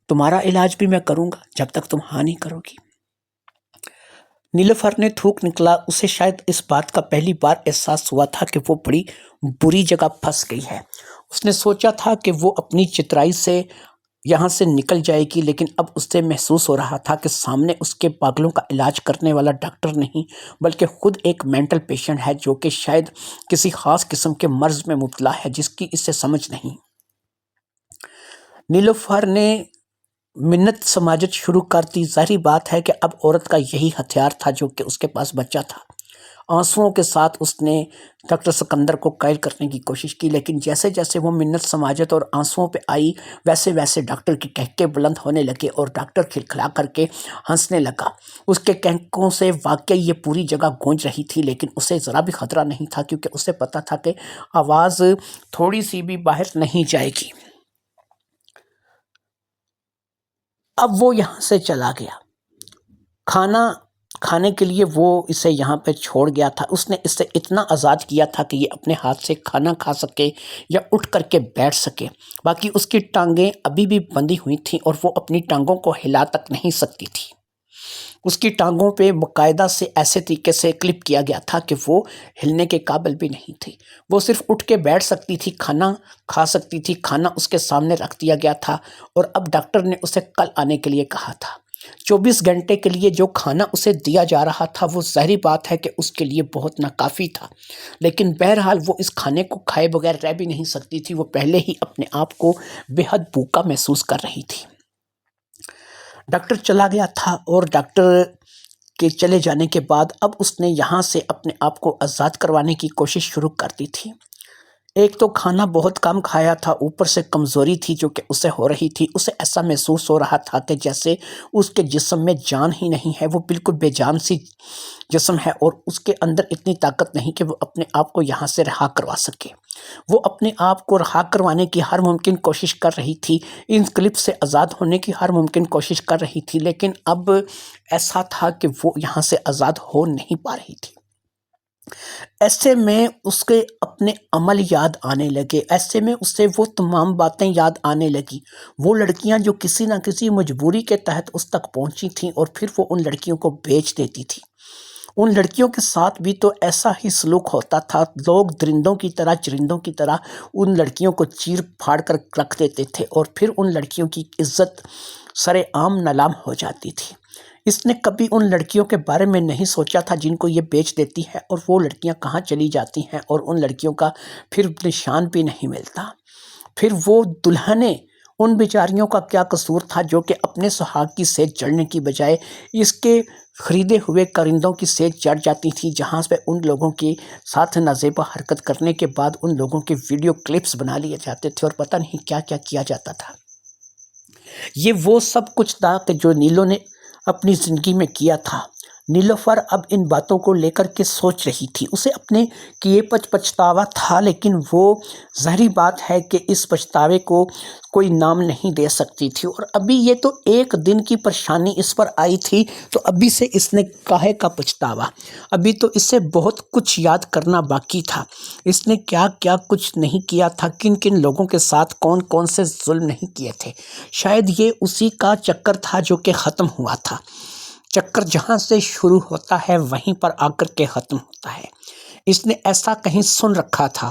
[SPEAKER 1] تمہارا علاج بھی میں کروں گا جب تک تم ہاں نہیں کرو گی۔ نیلوفر نے تھوک نکلا، اسے شاید اس بات کا پہلی بار احساس ہوا تھا کہ وہ بڑی بری جگہ پھنس گئی ہے۔ اس نے سوچا تھا کہ وہ اپنی چترائی سے یہاں سے نکل جائے گی، لیکن اب اسے محسوس ہو رہا تھا کہ سامنے اس کے پاگلوں کا علاج کرنے والا ڈاکٹر نہیں بلکہ خود ایک مینٹل پیشنٹ ہے، جو کہ شاید کسی خاص قسم کے مرض میں مبتلا ہے جس کی اسے سمجھ نہیں۔ نیلوفر نے منت سماجت شروع کر دی، ظاہری بات ہے کہ اب عورت کا یہی ہتھیار تھا جو کہ اس کے پاس بچا تھا۔ آنسوؤں کے ساتھ اس نے ڈاکٹر سکندر کو قائل کرنے کی کوشش کی، لیکن جیسے جیسے وہ منت سماجت اور آنسوؤں پہ آئی ویسے ویسے ڈاکٹر کے کہکے بلند ہونے لگے اور ڈاکٹر کھلکھلا کر کے ہنسنے لگا۔ اس کے کہکوں سے واقعی یہ پوری جگہ گونج رہی تھی، لیکن اسے ذرا بھی خطرہ نہیں تھا، کیونکہ اسے پتا تھا کہ آواز تھوڑی سی بھی باہر نہیں جائے گی۔ اب وہ یہاں سے چلا گیا، کھانا کھانے کے لیے وہ اسے یہاں پہ چھوڑ گیا تھا، اس نے اسے اتنا آزاد کیا تھا کہ یہ اپنے ہاتھ سے کھانا کھا سکے یا اٹھ کر کے بیٹھ سکے، باقی اس کی ٹانگیں ابھی بھی بندھی ہوئی تھیں اور وہ اپنی ٹانگوں کو ہلا تک نہیں سکتی تھی۔ اس کی ٹانگوں پہ باقاعدہ سے ایسے طریقے سے کلپ کیا گیا تھا کہ وہ ہلنے کے قابل بھی نہیں تھی، وہ صرف اٹھ کے بیٹھ سکتی تھی، کھانا کھا سکتی تھی، کھانا اس کے سامنے رکھ دیا گیا تھا، اور اب ڈاکٹر نے اسے کل آنے کے لیے کہا تھا۔ 24 گھنٹے کے لیے جو کھانا اسے دیا جا رہا تھا وہ ظاہری بات ہے کہ اس کے لیے بہت ناکافی تھا، لیکن بہرحال وہ اس کھانے کو کھائے بغیر رہ بھی نہیں سکتی تھی، وہ پہلے ہی اپنے آپ کو بے حد بھوکا محسوس کر رہی تھی۔ ڈاکٹر چلا گیا تھا اور ڈاکٹر کے چلے جانے کے بعد اب اس نے یہاں سے اپنے آپ کو آزاد کروانے کی کوشش شروع کر دی تھی۔ ایک تو کھانا بہت کم کھایا تھا، اوپر سے کمزوری تھی جو کہ اسے ہو رہی تھی۔ اسے ایسا محسوس ہو رہا تھا کہ جیسے اس کے جسم میں جان ہی نہیں ہے، وہ بالکل بے جان سی جسم ہے اور اس کے اندر اتنی طاقت نہیں کہ وہ اپنے آپ کو یہاں سے رہا کروا سکے۔ وہ اپنے آپ کو رہا کروانے کی ہر ممکن کوشش کر رہی تھی، ان کلپ سے آزاد ہونے کی ہر ممکن کوشش کر رہی تھی، لیکن اب ایسا تھا کہ وہ یہاں سے آزاد ہو نہیں پا رہی تھی۔ ایسے میں اس کے اپنے عمل یاد آنے لگے، ایسے میں اسے وہ تمام باتیں یاد آنے لگی، وہ لڑکیاں جو کسی نہ کسی مجبوری کے تحت اس تک پہنچی تھیں اور پھر وہ ان لڑکیوں کو بیچ دیتی تھی۔ ان لڑکیوں کے ساتھ بھی تو ایسا ہی سلوک ہوتا تھا، لوگ درندوں کی طرح چرندوں کی طرح ان لڑکیوں کو چیر پھاڑ کر رکھ دیتے تھے اور پھر ان لڑکیوں کی عزت سر عام نلام ہو جاتی تھی۔ اس نے کبھی ان لڑکیوں کے بارے میں نہیں سوچا تھا جن کو یہ بیچ دیتی ہے اور وہ لڑکیاں کہاں چلی جاتی ہیں اور ان لڑکیوں کا پھر نشان بھی نہیں ملتا۔ پھر وہ دلہنیں، ان بیچاریوں کا کیا قصور تھا جو کہ اپنے سہاگ کی سیج چڑھنے کی بجائے اس کے خریدے ہوئے کرندوں کی سیج چڑھ جاتی تھی، جہاں پہ ان لوگوں کے ساتھ نازیبا حرکت کرنے کے بعد ان لوگوں کے ویڈیو کلپس بنا لیے جاتے تھے اور پتہ نہیں کیا کیا کیا جاتا تھا۔ یہ وہ سب کچھ تھا کہ جو نیلو نے اپنی زندگی میں کیا تھا۔ نیلوفر اب ان باتوں کو لے کر کے سوچ رہی تھی، اسے اپنے کیے پچھتاوا تھا، لیکن وہ ظاہری بات ہے کہ اس پچھتاوے کو کوئی نام نہیں دے سکتی تھی، اور ابھی یہ تو ایک دن کی پریشانی اس پر آئی تھی، تو ابھی سے اس نے کاہے کا پچھتاوا، ابھی تو اسے بہت کچھ یاد کرنا باقی تھا۔ اس نے کیا کیا کچھ نہیں کیا تھا، کن کن لوگوں کے ساتھ کون کون سے ظلم نہیں کیے تھے۔ شاید یہ اسی کا چکر تھا جو کہ ختم ہوا تھا۔ چکر جہاں سے شروع ہوتا ہے وہیں پر آ کر کے ختم ہوتا ہے۔ اس نے ایسا کہیں سن رکھا تھا،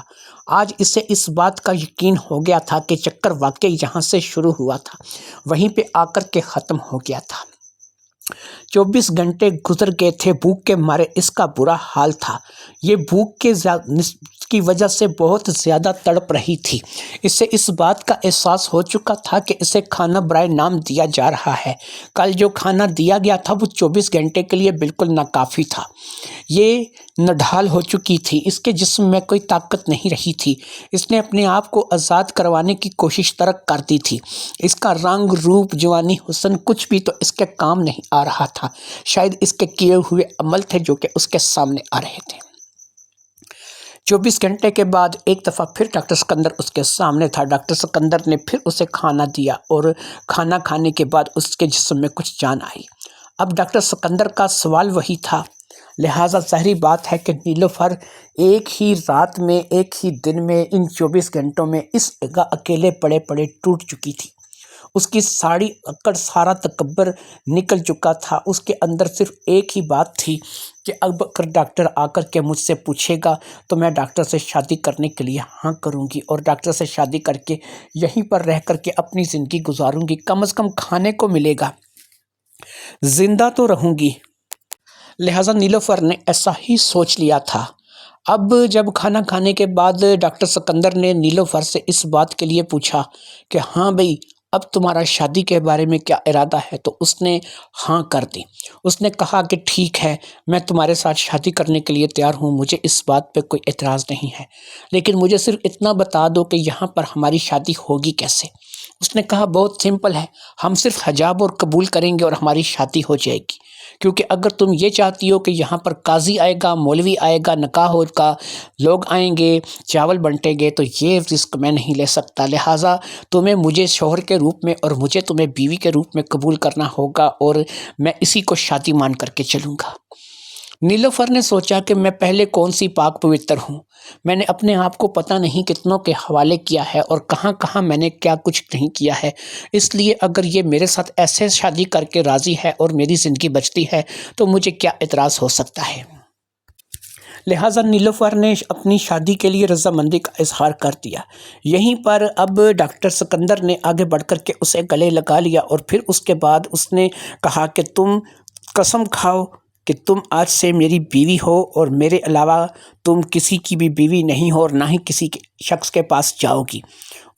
[SPEAKER 1] آج اسے اس بات کا یقین ہو گیا تھا کہ چکر واقعی جہاں سے شروع ہوا تھا وہیں پہ آ کر کے ختم ہو گیا تھا۔ 24 گھنٹے گزر گئے تھے، بھوک کے مارے اس کا برا حال تھا۔ یہ بھوک کی وجہ سے بہت زیادہ تڑپ رہی تھی۔ اسے اس بات کا احساس ہو چکا تھا کہ اسے کھانا برائے نام دیا جا رہا ہے۔ کل جو کھانا دیا گیا تھا وہ 24 گھنٹے کے لیے بالکل ناکافی تھا۔ یہ نڈھال ہو چکی تھی، اس کے جسم میں کوئی طاقت نہیں رہی تھی۔ اس نے اپنے آپ کو آزاد کروانے کی کوشش ترک کر دی تھی۔ اس کا رنگ، روپ، جوانی، حسن کچھ بھی تو اس کے کام نہیں آ رہا تھا۔ شاید اس کے کیے ہوئے عمل تھے جو کہ اس کے سامنے آ رہے تھے۔ 24 گھنٹے کے بعد ایک دفعہ پھر ڈاکٹر سکندر اس کے سامنے تھا۔ ڈاکٹر سکندر نے پھر اسے کھانا دیا اور کھانا کھانے کے بعد اس کے جسم میں کچھ جان آئی۔ اب ڈاکٹر سکندر کا سوال وہی تھا، لہٰذا ظاہری بات ہے کہ نیلوفر ایک ہی رات میں، ایک ہی دن میں، ان 24 گھنٹوں میں اس جگہ اکیلے پڑے پڑے ٹوٹ چکی تھی۔ اس کی ساری اکڑ، سارا تکبر نکل چکا تھا۔ اس کے اندر صرف ایک ہی بات تھی کہ اب اگر ڈاکٹر آ کر کے مجھ سے پوچھے گا تو میں ڈاکٹر سے شادی کرنے کے لیے ہاں کروں گی، اور ڈاکٹر سے شادی کر کے یہیں پر رہ کر کے اپنی زندگی گزاروں گی، کم از کم کھانے کو ملے گا، زندہ تو رہوں گی۔ لہٰذا نیلوفر نے ایسا ہی سوچ لیا تھا۔ اب جب کھانا کھانے کے بعد ڈاکٹر سکندر نے نیلوفر سے اس بات کے لیے پوچھا کہ ہاں بھئی اب تمہارا شادی کے بارے میں کیا ارادہ ہے، تو اس نے ہاں کر دی۔ اس نے کہا کہ ٹھیک ہے، میں تمہارے ساتھ شادی کرنے کے لیے تیار ہوں، مجھے اس بات پہ کوئی اعتراض نہیں ہے، لیکن مجھے صرف اتنا بتا دو کہ یہاں پر ہماری شادی ہوگی کیسے۔ اس نے کہا بہت سمپل ہے، ہم صرف حجاب اور قبول کریں گے اور ہماری شادی ہو جائے گی، کیونکہ اگر تم یہ چاہتی ہو کہ یہاں پر قاضی آئے گا، مولوی آئے گا، نکاح ہوگا، لوگ آئیں گے، چاول بنٹیں گے، تو یہ رسک میں نہیں لے سکتا، لہٰذا تمہیں مجھے شوہر کے روپ میں اور مجھے تمہیں بیوی کے روپ میں قبول کرنا ہوگا اور میں اسی کو شادی مان کر کے چلوں گا۔ نیلوفر نے سوچا کہ میں پہلے کون سی پاک پوتر ہوں، میں نے اپنے آپ کو پتہ نہیں کتنوں کے حوالے کیا ہے اور کہاں کہاں میں نے کیا کچھ نہیں کیا ہے، اس لیے اگر یہ میرے ساتھ ایسے شادی کر کے راضی ہے اور میری زندگی بچتی ہے تو مجھے کیا اعتراض ہو سکتا ہے۔ لہٰذا نیلوفر نے اپنی شادی کے لیے رضامندی کا اظہار کر دیا۔ یہیں پر اب ڈاکٹر سکندر نے آگے بڑھ کر کے اسے گلے لگا لیا اور پھر اس کے بعد اس نے کہا کہ تم قسم کھاؤ کہ تم آج سے میری بیوی ہو اور میرے علاوہ تم کسی کی بھی بیوی نہیں ہو اور نہ ہی کسی شخص کے پاس جاؤ گی۔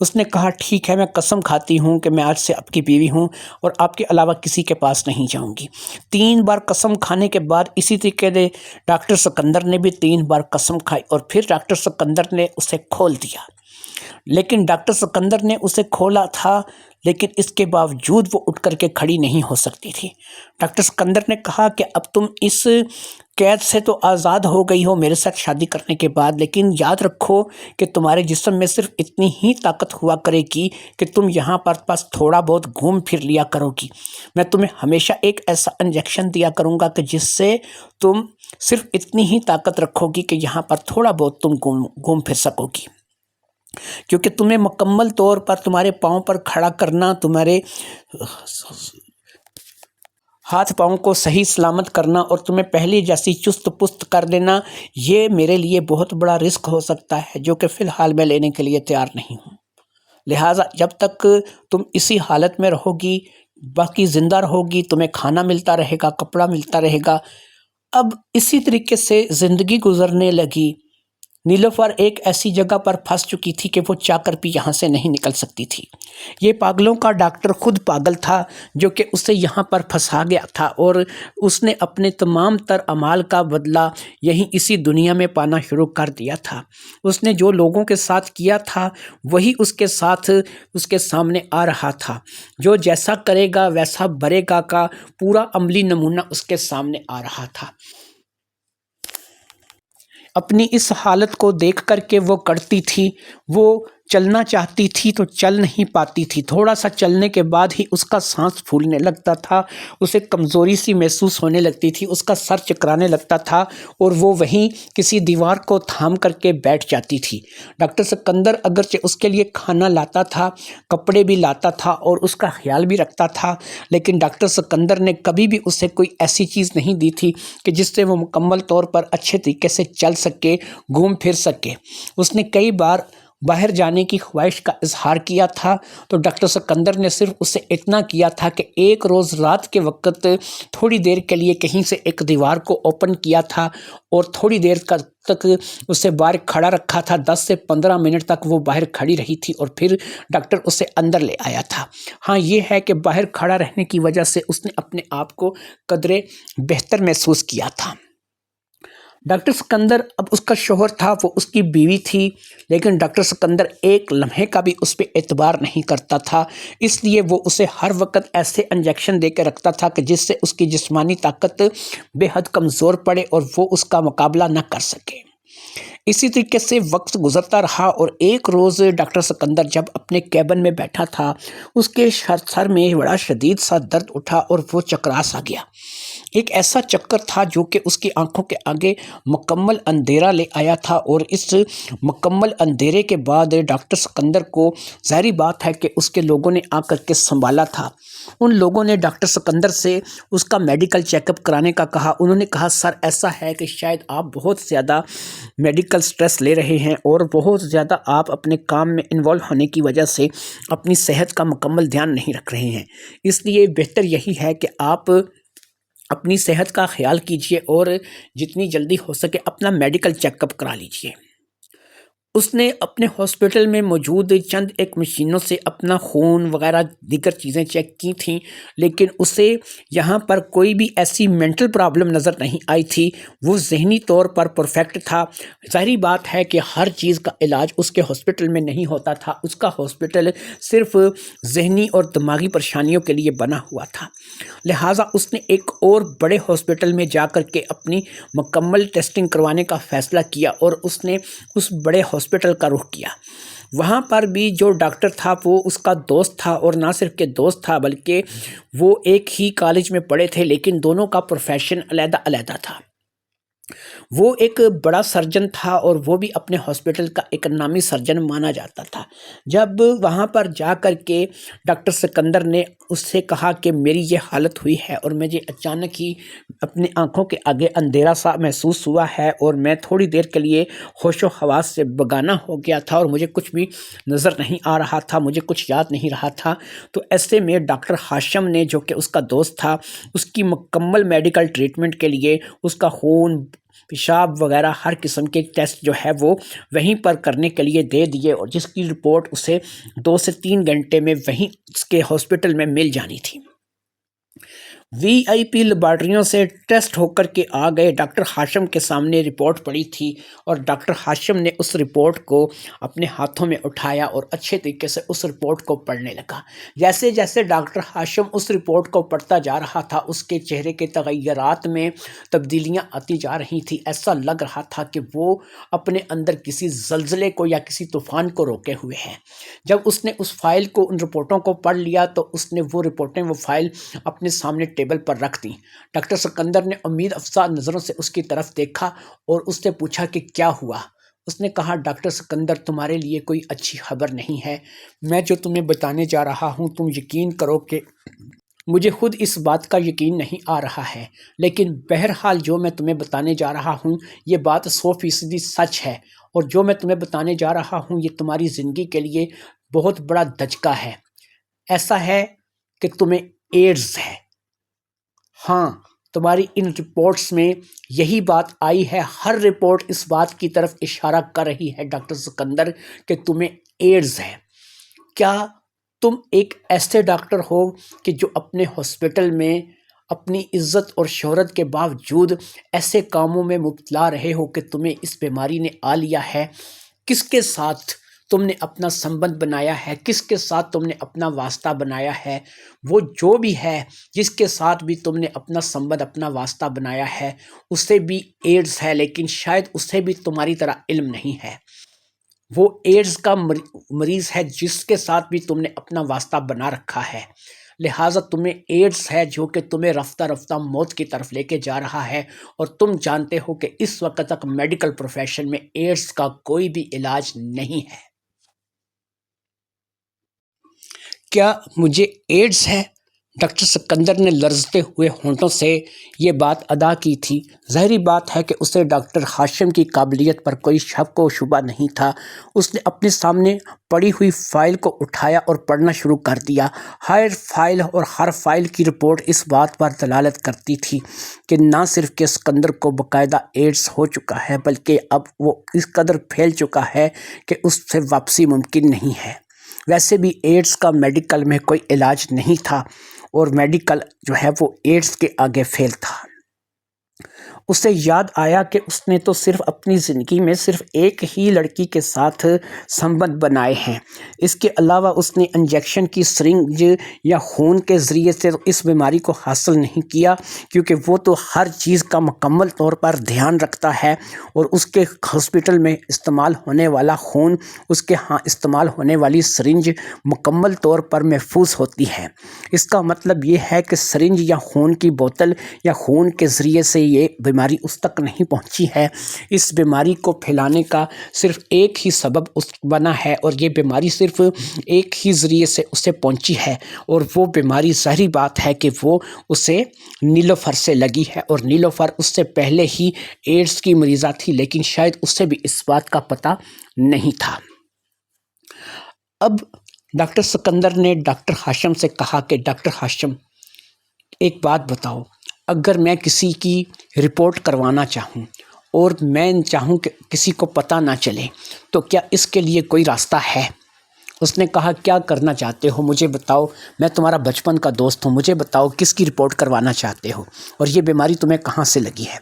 [SPEAKER 1] اس نے کہا ٹھیک ہے، میں قسم کھاتی ہوں کہ میں آج سے آپ کی بیوی ہوں اور آپ کے علاوہ کسی کے پاس نہیں جاؤں گی۔ 3 بار قسم کھانے کے بعد اسی طریقے سے ڈاکٹر سکندر نے بھی 3 بار قسم کھائی اور پھر ڈاکٹر سکندر نے اسے کھول دیا۔ لیکن ڈاکٹر سکندر نے اسے کھولا تھا، لیکن اس کے باوجود وہ اٹھ کر کے کھڑی نہیں ہو سکتی تھی۔ ڈاکٹر سکندر نے کہا کہ اب تم اس قید سے تو آزاد ہو گئی ہو میرے ساتھ شادی کرنے کے بعد، لیکن یاد رکھو کہ تمہارے جسم میں صرف اتنی ہی طاقت ہوا کرے گی کہ تم یہاں پر بس تھوڑا بہت گھوم پھر لیا کرو گی۔ میں تمہیں ہمیشہ ایک ایسا انجیکشن دیا کروں گا کہ جس سے تم صرف اتنی ہی طاقت رکھو گی کہ یہاں پر تھوڑا بہت تم گھوم پھر سکو گی، کیونکہ تمہیں مکمل طور پر تمہارے پاؤں پر کھڑا کرنا، تمہارے ہاتھ پاؤں کو صحیح سلامت کرنا اور تمہیں پہلے جیسی چست پست کر دینا، یہ میرے لیے بہت بڑا رسک ہو سکتا ہے جو کہ فی الحال میں لینے کے لیے تیار نہیں ہوں۔ لہٰذا جب تک تم اسی حالت میں رہو گی، باقی زندہ رہو گی، تمہیں کھانا ملتا رہے گا، کپڑا ملتا رہے گا۔ اب اسی طریقے سے زندگی گزرنے لگی۔ نیلوفر ایک ایسی جگہ پر پھنس چکی تھی کہ وہ چاہ کر بھی یہاں سے نہیں نکل سکتی تھی۔ یہ پاگلوں کا ڈاکٹر خود پاگل تھا جو کہ اسے یہاں پر پھنسا گیا تھا، اور اس نے اپنے تمام تر اعمال کا بدلہ یہیں اسی دنیا میں پانا شروع کر دیا تھا۔ اس نے جو لوگوں کے ساتھ کیا تھا وہی اس کے ساتھ اس کے سامنے آ رہا تھا۔ جو جیسا کرے گا ویسا بھرے گا کا پورا عملی نمونہ اس کے سامنے آ رہا تھا۔ اپنی اس حالت کو دیکھ کر کے وہ کڑتی تھی، وہ چلنا چاہتی تھی تو چل نہیں پاتی تھی۔ تھوڑا سا چلنے کے بعد ہی اس کا سانس پھولنے لگتا تھا، اسے کمزوری سی محسوس ہونے لگتی تھی، اس کا سر چکرانے لگتا تھا اور وہ وہیں کسی دیوار کو تھام کر کے بیٹھ جاتی تھی۔ ڈاکٹر سکندر اگرچہ اس کے لیے کھانا لاتا تھا، کپڑے بھی لاتا تھا اور اس کا خیال بھی رکھتا تھا، لیکن ڈاکٹر سکندر نے کبھی بھی اسے کوئی ایسی چیز نہیں دی تھی کہ جس سے وہ مکمل طور پر اچھے طریقے سے چل سکے، گھوم پھر سکے۔ اس نے کئی بار باہر جانے کی خواہش کا اظہار کیا تھا تو ڈاکٹر سکندر نے صرف اسے اتنا کیا تھا کہ ایک روز رات کے وقت تھوڑی دیر کے لیے کہیں سے ایک دیوار کو اوپن کیا تھا اور تھوڑی دیر تک اسے باہر کھڑا رکھا تھا۔ 10 سے 15 منٹ تک وہ باہر کھڑی رہی تھی اور پھر ڈاکٹر اسے اندر لے آیا تھا۔ ہاں یہ ہے کہ باہر کھڑا رہنے کی وجہ سے اس نے اپنے آپ کو قدرے بہتر محسوس کیا تھا۔ ڈاکٹر سکندر اب اس کا شوہر تھا، وہ اس کی بیوی تھی، لیکن ڈاکٹر سکندر ایک لمحے کا بھی اس پہ اعتبار نہیں کرتا تھا، اس لیے وہ اسے ہر وقت ایسے انجیکشن دے کے رکھتا تھا کہ جس سے اس کی جسمانی طاقت بے حد کمزور پڑے اور وہ اس کا مقابلہ نہ کر سکے۔ اسی طریقے سے وقت گزرتا رہا اور ایک روز ڈاکٹر سکندر جب اپنے کیبن میں بیٹھا تھا، اس کے سر میں بڑا شدید سا درد اٹھا اور وہ چکرا سا گیا۔ ایک ایسا چکر تھا جو کہ اس کی آنکھوں کے آگے مکمل اندھیرا لے آیا تھا، اور اس مکمل اندھیرے کے بعد ڈاکٹر سکندر کو ظاہری بات ہے کہ اس کے لوگوں نے آ کر کے سنبھالا تھا۔ ان لوگوں نے ڈاکٹر سکندر سے اس کا میڈیکل چیک اپ کرانے کا کہا۔ انہوں نے کہا سر ایسا ہے کہ شاید آپ بہت زیادہ میڈیکل سٹریس لے رہے ہیں اور بہت زیادہ آپ اپنے کام میں انوالو ہونے کی وجہ سے اپنی صحت کا مکمل دھیان نہیں رکھ رہے ہیں، اس لیے بہتر یہی ہے کہ آپ اپنی صحت کا خیال کیجئے اور جتنی جلدی ہو سکے اپنا میڈیکل چیک اپ کرا لیجئے۔ اس نے اپنے ہاسپٹل میں موجود چند ایک مشینوں سے اپنا خون وغیرہ دیگر چیزیں چیک کی تھیں، لیکن اسے یہاں پر کوئی بھی ایسی مینٹل پرابلم نظر نہیں آئی تھی۔ وہ ذہنی طور پر پرفیکٹ تھا۔ ظاہری بات ہے کہ ہر چیز کا علاج اس کے ہاسپٹل میں نہیں ہوتا تھا، اس کا ہاسپٹل صرف ذہنی اور دماغی پریشانیوں کے لیے بنا ہوا تھا۔ لہٰذا اس نے ایک اور بڑے ہاسپٹل میں جا کر کے اپنی مکمل ٹیسٹنگ کروانے کا فیصلہ کیا اور اس نے اس بڑے ہاسپٹل کا رخ کیا۔ وہاں پر بھی جو ڈاکٹر تھا وہ اس کا دوست تھا، اور نہ صرف کہ دوست تھا بلکہ وہ ایک ہی کالج میں پڑھے تھے، لیکن دونوں کا پروفیشن علیحدہ علیحدہ تھا۔ وہ ایک بڑا سرجن تھا اور وہ بھی اپنے ہاسپٹل کا ایک نامی سرجن مانا جاتا تھا۔ جب وہاں پر جا کر کے ڈاکٹر سکندر نے اس سے کہا کہ میری یہ حالت ہوئی ہے اور مجھے اچانک ہی اپنی آنکھوں کے آگے اندھیرا سا محسوس ہوا ہے اور میں تھوڑی دیر کے لیے ہوش و حواس سے بگانا ہو گیا تھا اور مجھے کچھ بھی نظر نہیں آ رہا تھا، مجھے کچھ یاد نہیں رہا تھا، تو ایسے میں ڈاکٹر ہاشم نے، جو کہ اس کا دوست تھا، اس کی مکمل میڈیکل ٹریٹمنٹ کے لیے اس کا خون، پیشاب وغیرہ ہر قسم کے ٹیسٹ جو ہے وہ وہیں پر کرنے کے لیے دے دیے، اور جس کی رپورٹ اسے 2 سے 3 گھنٹے میں وہیں اس کے ہاسپٹل میں مل جانی تھی۔ وی آئی پی لیبارٹریوں سے ٹیسٹ ہو کر کے آ گئے، ڈاکٹر ہاشم کے سامنے رپورٹ پڑی تھی اور ڈاکٹر ہاشم نے اس رپورٹ کو اپنے ہاتھوں میں اٹھایا اور اچھے طریقے سے اس رپورٹ کو پڑھنے لگا۔ جیسے جیسے ڈاکٹر ہاشم اس رپورٹ کو پڑھتا جا رہا تھا، اس کے چہرے کے تغیرات میں تبدیلیاں آتی جا رہی تھیں، ایسا لگ رہا تھا کہ وہ اپنے اندر کسی زلزلے کو یا کسی طوفان کو روکے ہوئے ہیں۔ جب اس نے اس فائل کو، ان رپورٹوں کو پڑھ لیا تو اس نے وہ رپورٹیں، وہ فائل اپنے سامنے ٹیبل پر رکھ دیں۔ ڈاکٹر سکندر نے امید افزا نظروں سے اس کی طرف دیکھا اور اس سے پوچھا کہ کیا ہوا؟ اس نے کہا، ڈاکٹر سکندر، تمہارے لیے کوئی اچھی خبر نہیں ہے۔ میں جو تمہیں بتانے جا رہا ہوں، تم یقین کرو کہ مجھے خود اس بات کا یقین نہیں آ رہا ہے، لیکن بہرحال جو میں تمہیں بتانے جا رہا ہوں یہ بات 100% سچ ہے، اور جو میں تمہیں بتانے جا رہا ہوں یہ تمہاری زندگی کے لیے بہت بڑا دھچکا ہے۔ ایسا ہے کہ تمہیں ایڈز ہے۔ ہاں، تمہاری ان رپورٹس میں یہی بات آئی ہے، ہر رپورٹ اس بات کی طرف اشارہ کر رہی ہے ڈاکٹر سکندر کہ تمہیں ایڈز ہے۔ کیا تم ایک ایسے ڈاکٹر ہو کہ جو اپنے ہاسپٹل میں اپنی عزت اور شہرت کے باوجود ایسے کاموں میں مبتلا رہے ہو کہ تمہیں اس بیماری نے آ لیا ہے؟ کس کے ساتھ تم نے اپنا سمبند بنایا ہے؟ کس کے ساتھ تم نے اپنا واسطہ بنایا ہے؟ وہ جو بھی ہے، جس کے ساتھ بھی تم نے اپنا سمبند، اپنا واسطہ بنایا ہے، اسے بھی ایڈز ہے، لیکن شاید اسے بھی تمہاری طرح علم نہیں ہے۔ وہ ایڈز کا مریض ہے جس کے ساتھ بھی تم نے اپنا واسطہ بنا رکھا ہے، لہٰذا تمہیں ایڈز ہے جو کہ تمہیں رفتہ رفتہ موت کی طرف لے کے جا رہا ہے، اور تم جانتے ہو کہ اس وقت تک میڈیکل پروفیشن میں ایڈز کا کوئی بھی علاج نہیں ہے۔ کیا مجھے ایڈز ہے؟ ڈاکٹر سکندر نے لرزتے ہوئے ہونٹوں سے یہ بات ادا کی تھی۔ ظاہری بات ہے کہ اسے ڈاکٹر ہاشم کی قابلیت پر کوئی شک و شبہ نہیں تھا۔ اس نے اپنے سامنے پڑی ہوئی فائل کو اٹھایا اور پڑھنا شروع کر دیا۔ ہر فائل اور ہر فائل کی رپورٹ اس بات پر دلالت کرتی تھی کہ نہ صرف کہ سکندر کو باقاعدہ ایڈز ہو چکا ہے، بلکہ اب وہ اس قدر پھیل چکا ہے کہ اس سے واپسی ممکن نہیں ہے۔ ویسے بھی ایڈز کا میڈیکل میں کوئی علاج نہیں تھا، اور میڈیکل جو ہے وہ ایڈز کے آگے فیل تھا۔ اسے یاد آیا کہ اس نے تو صرف اپنی زندگی میں صرف ایک ہی لڑکی کے ساتھ سمبند بنائے ہیں، اس کے علاوہ اس نے انجیکشن کی سرنج یا خون کے ذریعے سے اس بیماری کو حاصل نہیں کیا، کیونکہ وہ تو ہر چیز کا مکمل طور پر دھیان رکھتا ہے، اور اس کے ہاسپٹل میں استعمال ہونے والا خون، اس کے ہاں استعمال ہونے والی سرنج مکمل طور پر محفوظ ہوتی ہے۔ اس کا مطلب یہ ہے کہ سرنج یا خون کی بوتل یا خون کے ذریعے سے یہ بیماری اس تک نہیں پہنچی ہے۔ اس بیماری کو پھیلانے کا صرف ایک ہی سبب بنا ہے، اور یہ بیماری صرف ایک ہی ذریعے سے اسے پہنچی ہے، اور وہ بیماری ظاہری بات ہے کہ وہ اسے نیلوفر سے لگی ہے، اور نیلوفر اس سے پہلے ہی ایڈز کی مریضہ تھی، لیکن شاید اسے بھی اس بات کا پتہ نہیں تھا۔ اب ڈاکٹر سکندر نے ڈاکٹر ہاشم سے کہا کہ ڈاکٹر ہاشم، ایک بات بتاؤ، اگر میں کسی کی رپورٹ کروانا چاہوں اور میں چاہوں کہ کسی کو پتہ نہ چلے، تو کیا اس کے لیے کوئی راستہ ہے؟ اس نے کہا، کیا کرنا چاہتے ہو مجھے بتاؤ، میں تمہارا بچپن کا دوست ہوں، مجھے بتاؤ کس کی رپورٹ کروانا چاہتے ہو، اور یہ بیماری تمہیں کہاں سے لگی ہے؟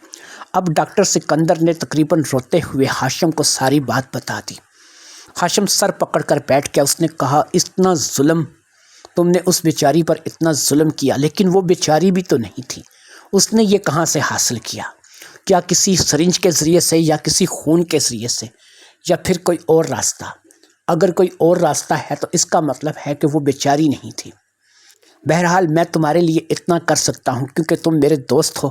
[SPEAKER 1] اب ڈاکٹر سکندر نے تقریباً روتے ہوئے ہاشم کو ساری بات بتا دی۔ ہاشم سر پکڑ کر بیٹھ گیا۔ اس نے کہا، اتنا ظلم تم نے اس بیچاری پر اتنا ظلم کیا، لیکن وہ بیچاری بھی تو نہیں تھی، اس نے یہ کہاں سے حاصل کیا؟ کیا کسی سرنج کے ذریعے سے، یا کسی خون کے ذریعے سے، یا پھر کوئی اور راستہ؟ اگر کوئی اور راستہ ہے تو اس کا مطلب ہے کہ وہ بیچاری نہیں تھی۔ بہرحال میں تمہارے لیے اتنا کر سکتا ہوں کیونکہ تم میرے دوست ہو،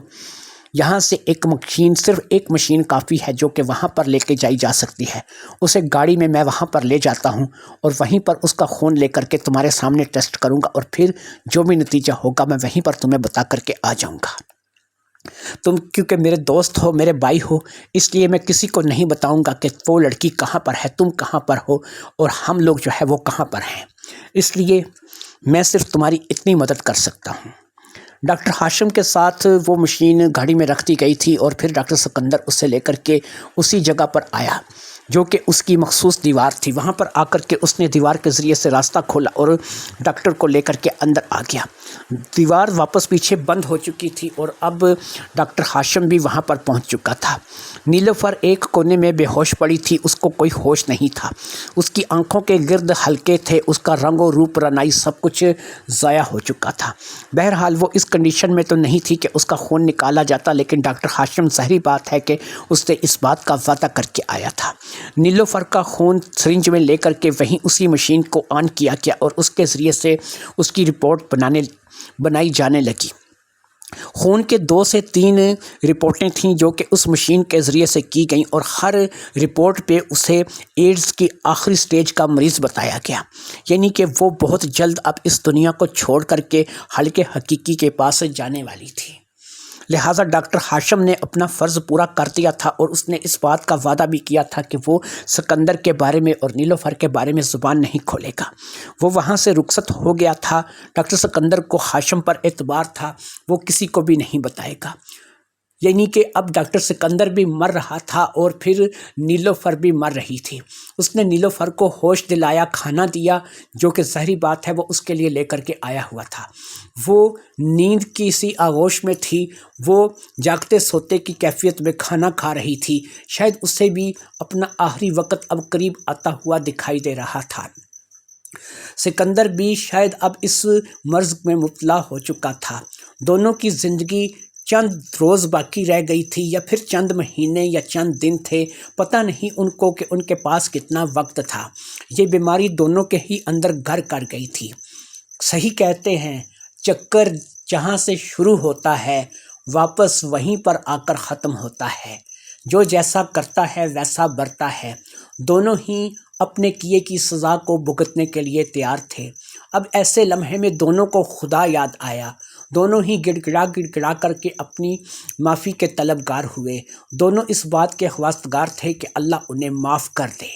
[SPEAKER 1] یہاں سے ایک مشین، صرف ایک مشین کافی ہے جو کہ وہاں پر لے کے جائی جا سکتی ہے۔ اسے گاڑی میں وہاں پر لے جاتا ہوں اور وہیں پر اس کا خون لے کر کے تمہارے سامنے ٹیسٹ کروں گا، اور پھر جو بھی نتیجہ ہوگا میں وہیں پر تمہیں بتا کر کے آ جاؤں گا۔ تم کیونکہ میرے دوست ہو، میرے بھائی ہو، اس لیے میں کسی کو نہیں بتاؤں گا کہ وہ لڑکی کہاں پر ہے، تم کہاں پر ہو، اور ہم لوگ جو ہے وہ کہاں پر ہیں۔ اس لیے میں صرف تمہاری اتنی مدد کر سکتا ہوں۔ ڈاکٹر ہاشم کے ساتھ وہ مشین گاڑی میں رکھ دی گئی تھی، اور پھر ڈاکٹر سکندر اسے لے کر کے اسی جگہ پر آیا جو کہ اس کی مخصوص دیوار تھی۔ وہاں پر آ کر کے اس نے دیوار کے ذریعے سے راستہ کھولا اور ڈاکٹر کو لے کر کے اندر آ گیا۔ دیوار واپس پیچھے بند ہو چکی تھی اور اب ڈاکٹر ہاشم بھی وہاں پر پہنچ چکا تھا۔ نیلوفر ایک کونے میں بے ہوش پڑی تھی، اس کو کوئی ہوش نہیں تھا۔ اس کی آنکھوں کے گرد حلقے تھے، اس کا رنگ و روپ رنائی سب کچھ ضائع ہو چکا تھا۔ بہرحال وہ اس کنڈیشن میں تو نہیں تھی کہ اس کا خون نکالا جاتا، لیکن ڈاکٹر ہاشم ظاہری بات ہے کہ اس نے اس بات کا وعدہ کر کے آیا تھا۔ نیلوفر کا خون سرنج میں لے کر کے وہیں اسی مشین کو آن کیا گیا اور اس کے ذریعے سے اس کی رپورٹ بنائی جانے لگی۔ خون کے 2 سے 3 رپورٹیں تھیں جو کہ اس مشین کے ذریعے سے کی گئیں، اور ہر رپورٹ پہ اسے ایڈز کی آخری سٹیج کا مریض بتایا گیا، یعنی کہ وہ بہت جلد اب اس دنیا کو چھوڑ کر کے حلقے حقیقی کے پاس جانے والی تھی۔ لہٰذا ڈاکٹر ہاشم نے اپنا فرض پورا کر دیا تھا، اور اس نے اس بات کا وعدہ بھی کیا تھا کہ وہ سکندر کے بارے میں اور نیلوفر کے بارے میں زبان نہیں کھولے گا۔ وہ وہاں سے رخصت ہو گیا تھا۔ ڈاکٹر سکندر کو ہاشم پر اعتبار تھا، وہ کسی کو بھی نہیں بتائے گا، یعنی کہ اب ڈاکٹر سکندر بھی مر رہا تھا اور پھر نیلوفر بھی مر رہی تھی۔ اس نے نیلوفر کو ہوش دلایا، کھانا دیا، جو کہ ظاہری بات ہے وہ اس کے لیے لے کر کے آیا ہوا تھا۔ وہ نیند کی سی آغوش میں تھی، وہ جاگتے سوتے کی کیفیت میں کھانا کھا رہی تھی۔ شاید اسے بھی اپنا آخری وقت اب قریب آتا ہوا دکھائی دے رہا تھا۔ سکندر بھی شاید اب اس مرض میں مبتلا ہو چکا تھا۔ دونوں کی زندگی چند روز باقی رہ گئی تھی، یا پھر چند مہینے یا چند دن تھے، پتہ نہیں ان کو کہ ان کے پاس کتنا وقت تھا۔ یہ بیماری دونوں کے ہی اندر گھر کر گئی تھی۔ صحیح کہتے ہیں، چکر جہاں سے شروع ہوتا ہے واپس وہیں پر آ کر ختم ہوتا ہے۔ جو جیسا کرتا ہے ویسا برتا ہے۔ دونوں ہی اپنے کیے کی سزا کو بھگتنے کے لیے تیار تھے۔ اب ایسے لمحے میں دونوں کو خدا یاد آیا۔ دونوں ہی گڑ گڑا کر کے اپنی معافی کے طلبگار ہوئے۔ دونوں اس بات کے خواستگار تھے کہ اللہ انہیں معاف کر دے۔